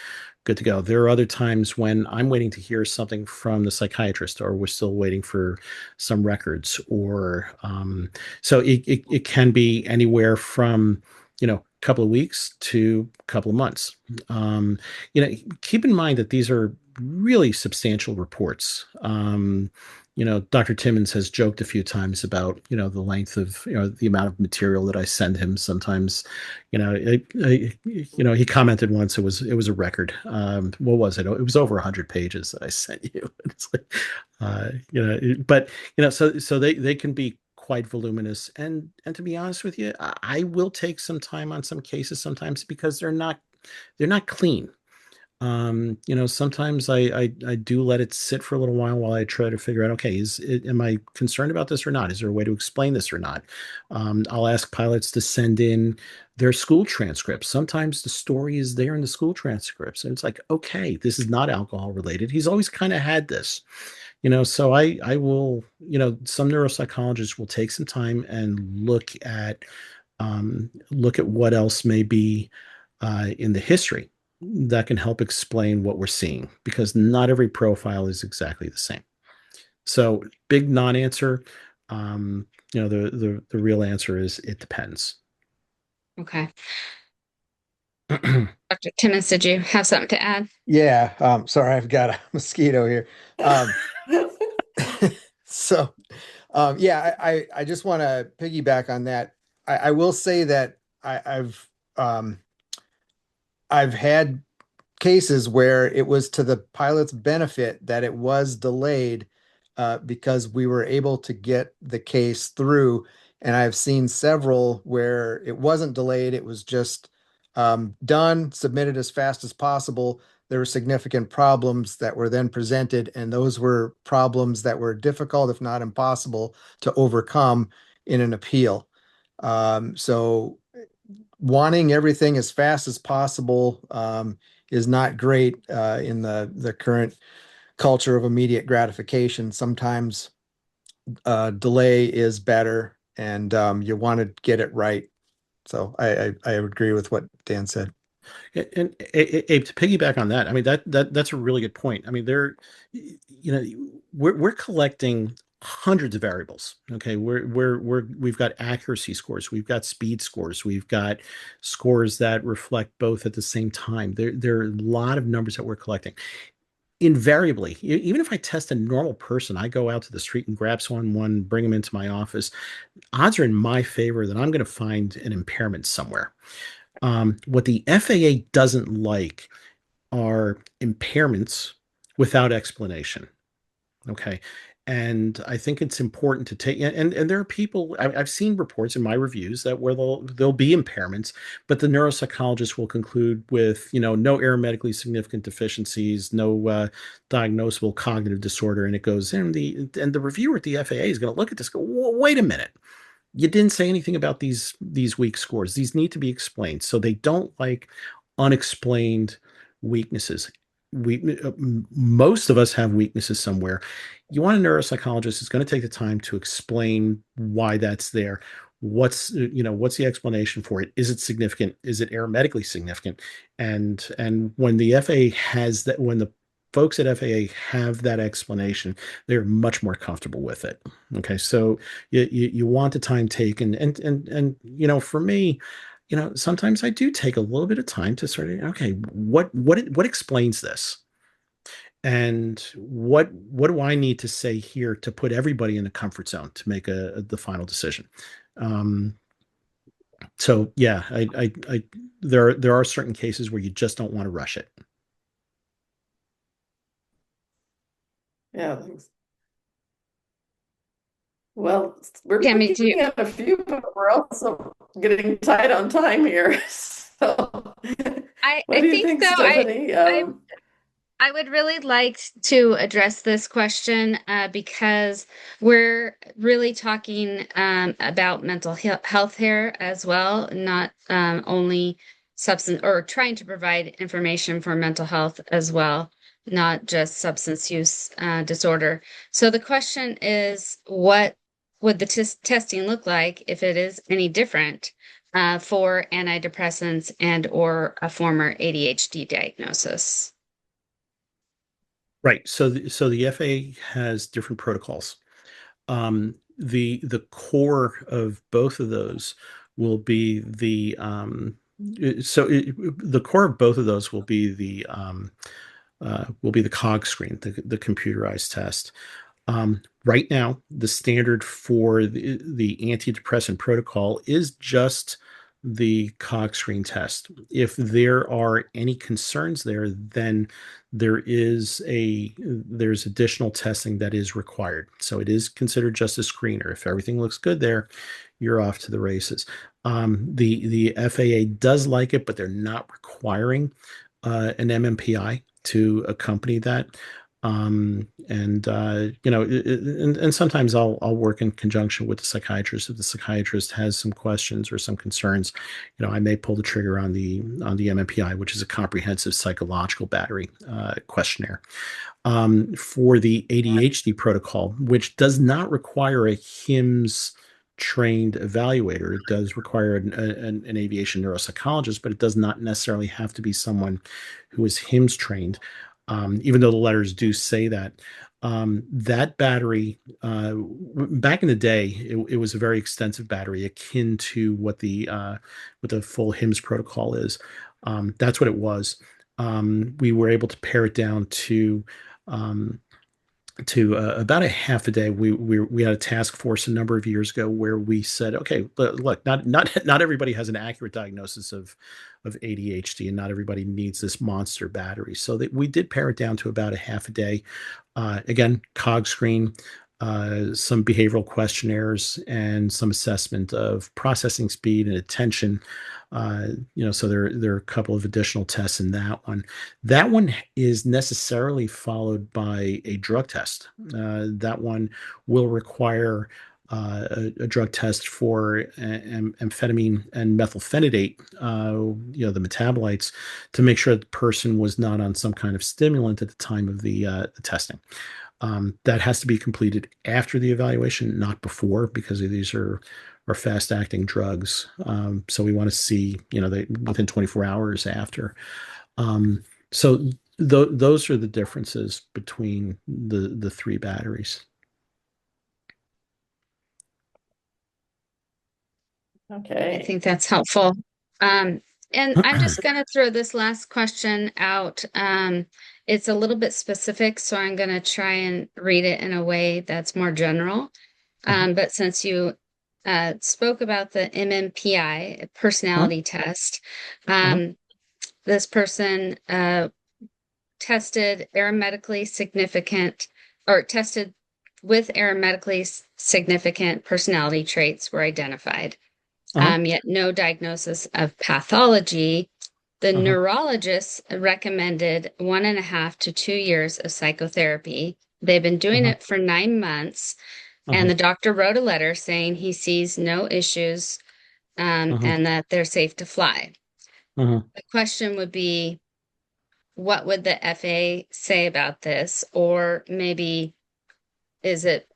good to go. There are other times when I'm waiting to hear something from the psychiatrist, or we're still waiting for some records, or so it can be anywhere from a couple of weeks to a couple of months. Keep in mind that these are really substantial reports. Dr. Timmons has joked a few times about, the length of, the amount of material that I send him. Sometimes, he commented once it was a record. What was it? It was over 100 pages that I sent you. It's like, but so they can be quite voluminous, and to be honest with you, I will take some time on some cases sometimes because they're not clean. Sometimes I do let it sit for a little while I try to figure out, okay, am I concerned about this or not? Is there a way to explain this or not? I'll ask pilots to send in their school transcripts. Sometimes the story is there in the school transcripts, and it's like, okay, this is not alcohol related. He's always kind of had this. So I will, some neuropsychologists will take some time and look at what else may be in the history that can help explain what we're seeing, because not every profile is exactly the same. So big non-answer. The real answer is it depends. Okay. Dr. Timmons, did you have something to add? Yeah. Sorry, I've got a mosquito here. So, yeah, I just want to piggyback on that. I will say that I've had cases where it was to the pilot's benefit that it was delayed, because we were able to get the case through. And I've seen several where it wasn't delayed. It was just done, submitted as fast as possible. There were significant problems that were then presented, and those were problems that were difficult, if not impossible, to overcome in an appeal. So wanting everything as fast as possible is not great in the current culture of immediate gratification. Sometimes delay is better, and you want to get it right. So I agree with what Dan said. Abe, to piggyback on that, I mean that's a really good point. I mean, we're collecting hundreds of variables. Okay, we've got accuracy scores, we've got speed scores, we've got scores that reflect both at the same time. There are a lot of numbers that we're collecting. Invariably, even if I test a normal person, I go out to the street and grab someone, bring them into my office, odds are in my favor that I'm going to find an impairment somewhere. What the FAA doesn't like are impairments without explanation. Okay. And I think it's important to take, and there are people, I've seen reports in my reviews that where there'll be impairments, but the neuropsychologist will conclude with, no aeromedically significant deficiencies, no diagnosable cognitive disorder. And it goes in and the reviewer at the FAA is going to look at this, go, wait a minute. You didn't say anything about these weak scores. These need to be explained. So they don't like unexplained weaknesses. Most of us have weaknesses somewhere. You want a neuropsychologist who's going to take the time to explain why that's there. What's the explanation for it? Is it significant? Is it aeromedically significant? And when the FAA has that, when the folks at FAA have that explanation, they're much more comfortable with it. Okay, so you want the time taken, and for me, sometimes I do take a little bit of time to sort of, okay, what explains this, and what do I need to say here to put everybody in a comfort zone to make the final decision. So yeah, there are certain cases where you just don't want to rush it. Yeah, thanks. Well, we're Tammy, looking at a few, but we're also getting tight on time here. So, I what do you think think, so. Stephanie? I would really like to address this question because we're really talking about mental health here as well, not only substance, or trying to provide information for mental health as well. not just substance use disorder. So the question is, what would the testing look like if it is any different for antidepressants and or a former ADHD diagnosis? Right. So the FAA has different protocols. The core of both of those will be the core of both of those will be the CogScreen, the computerized test. Right now, the standard for the antidepressant protocol is just the CogScreen test. If there are any concerns there, then there's additional testing that is required. So it is considered just a screener. If everything looks good there, you're off to the races. The FAA does like it, but they're not requiring an MMPI to accompany that. And sometimes I'll work in conjunction with the psychiatrist. If the psychiatrist has some questions or some concerns, I may pull the trigger on the MMPI, which is a comprehensive psychological battery questionnaire. For the ADHD protocol, which does not require a HIMS trained evaluator. It does require an aviation neuropsychologist, but it does not necessarily have to be someone who is HIMS trained. Even though the letters do say that. That battery, back in the day, it was a very extensive battery, akin to what the full HIMSS protocol is. That's what it was. We were able to pare it down to about a half a day. We had a task force a number of years ago where we said, okay, look, not everybody has an accurate diagnosis of ADHD, and not everybody needs this monster battery. So that we did pare it down to about a half a day. Again, CogScreen, some behavioral questionnaires, and some assessment of processing speed and attention. So there are a couple of additional tests in that one. That one is necessarily followed by a drug test. That one will require a drug test for amphetamine and methylphenidate, the metabolites, to make sure the person was not on some kind of stimulant at the time of the testing. That has to be completed after the evaluation, not before, because these are fast-acting drugs. So we want to see, within 24 hours after. So those are the differences between the three batteries. Okay. I think that's helpful. And I'm just going to throw this last question out. It's a little bit specific, so I'm going to try and read it in a way that's more general. But since you spoke about the MMPI personality test, this person tested arithmetically significant, or tested with arithmetically significant personality traits were identified. Yet no diagnosis of pathology. The neurologist recommended 1.5 to 2 years of psychotherapy. They've been doing it for 9 months, and the doctor wrote a letter saying he sees no issues and that they're safe to fly. The question would be, what would the FAA say about this? Or maybe is it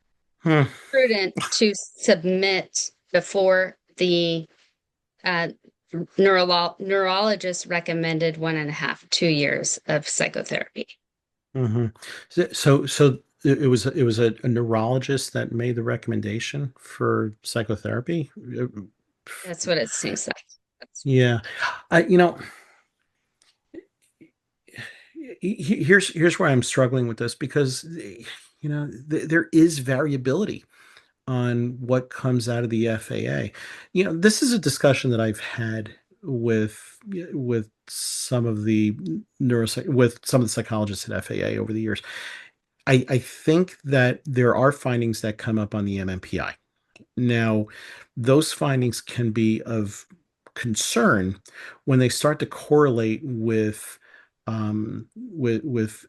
prudent to submit before the neurologist recommended 1.5, 2 years of psychotherapy? So it was a neurologist that made the recommendation for psychotherapy. That's what it seems like. Yeah, here's where I'm struggling with this, because there is variability on what comes out of the FAA. This is a discussion that I've had with some of the psychologists at FAA over the years. I think that there are findings that come up on the MMPI. Now, those findings can be of concern when they start to correlate with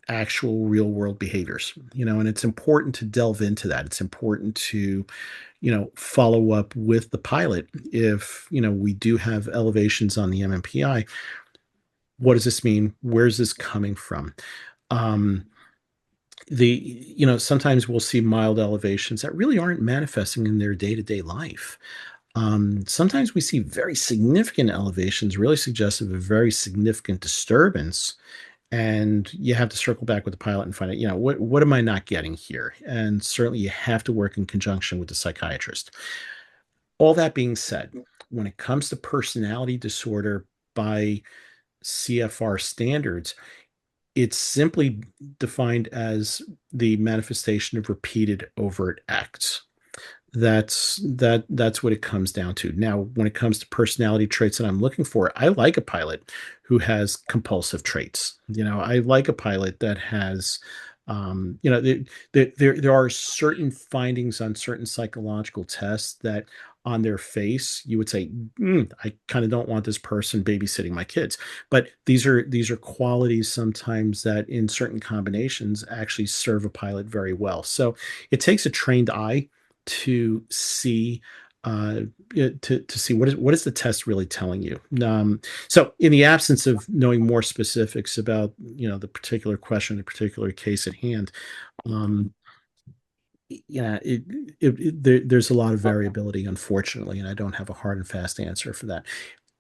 actual real world behaviors, and it's important to delve into that. It's important to, follow up with the pilot. If, we do have elevations on the MMPI, what does this mean? Where's this coming from? Um, sometimes we'll see mild elevations that really aren't manifesting in their day-to-day life. Sometimes we see very significant elevations, really suggestive of very significant disturbance, and you have to circle back with the pilot and find out, what am I not getting here? And certainly you have to work in conjunction with the psychiatrist. All that being said, when it comes to personality disorder by CFR standards, it's simply defined as the manifestation of repeated overt acts. That's what it comes down to. Now, when it comes to personality traits that I'm looking for, I like a pilot who has compulsive traits. I like a pilot that has, there are certain findings on certain psychological tests that on their face you would say, I kind of don't want this person babysitting my kids. But these are qualities sometimes that in certain combinations actually serve a pilot very well. So it takes a trained eye to see to see what is the test really telling you. So in the absence of knowing more specifics about the particular question, the particular case at hand, um, yeah, there's a lot of variability, unfortunately, and I don't have a hard and fast answer for that.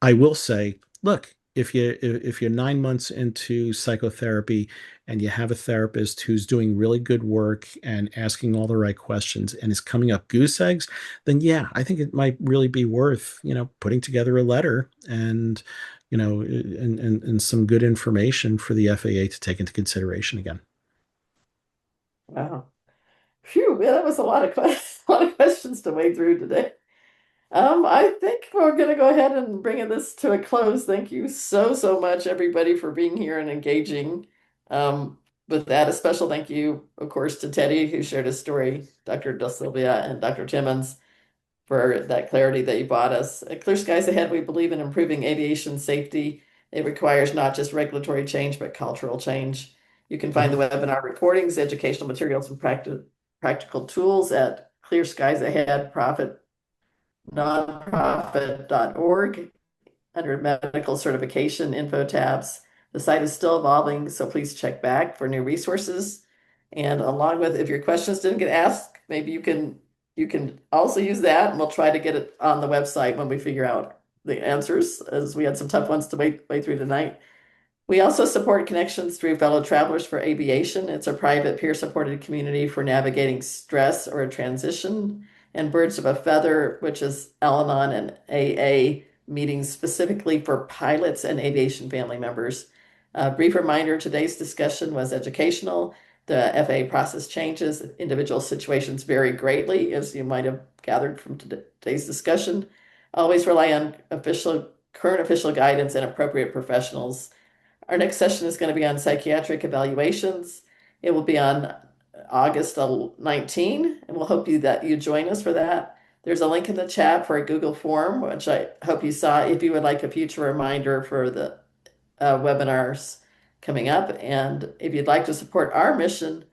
I will say, look, if you're 9 months into psychotherapy and you have a therapist who's doing really good work and asking all the right questions and is coming up goose eggs, then yeah, I think it might really be worth, putting together a letter and, and some good information for the FAA to take into consideration again. Wow. Phew, yeah, that was a lot of a lot of questions to wade through today. I think we're going to go ahead and bring this to a close. Thank you so, so much, everybody, for being here and engaging. With that, a special thank you, of course, to Teddy, who shared his story, Dr. DaSilva and Dr. Timmons, for that clarity that you brought us. At Clear Skies Ahead, we believe in improving aviation safety. It requires not just regulatory change, but cultural change. You can find the webinar recordings, educational materials, and practical tools at Clear Skies Ahead nonprofit.org under medical certification info tabs. The site is still evolving, so please check back for new resources. And along with, if your questions didn't get asked, maybe you can also use that, and we'll try to get it on the website when we figure out the answers, as we had some tough ones to wait through tonight. We also support connections through Fellow Travelers for Aviation. It's a private peer-supported community for navigating stress or a transition. And Birds of a Feather, which is Al-Anon and AA meetings specifically for pilots and aviation family members. A brief reminder, today's discussion was educational. The FAA process changes. Individual situations vary greatly, as you might have gathered from today's discussion. Always rely on current official guidance and appropriate professionals. Our next session is going to be on psychiatric evaluations. It will be on August 19, and we'll hope that you join us for that. There's a link in the chat for a Google form, which I hope you saw, if you would like a future reminder for the webinars coming up. And if you'd like to support our mission,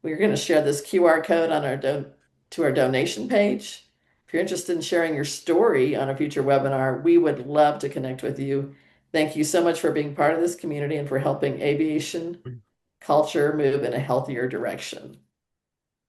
we're going to share this QR code on to our donation page. If you're interested in sharing your story on a future webinar, we would love to connect with you. Thank you so much for being part of this community and for helping aviation culture move in a healthier direction.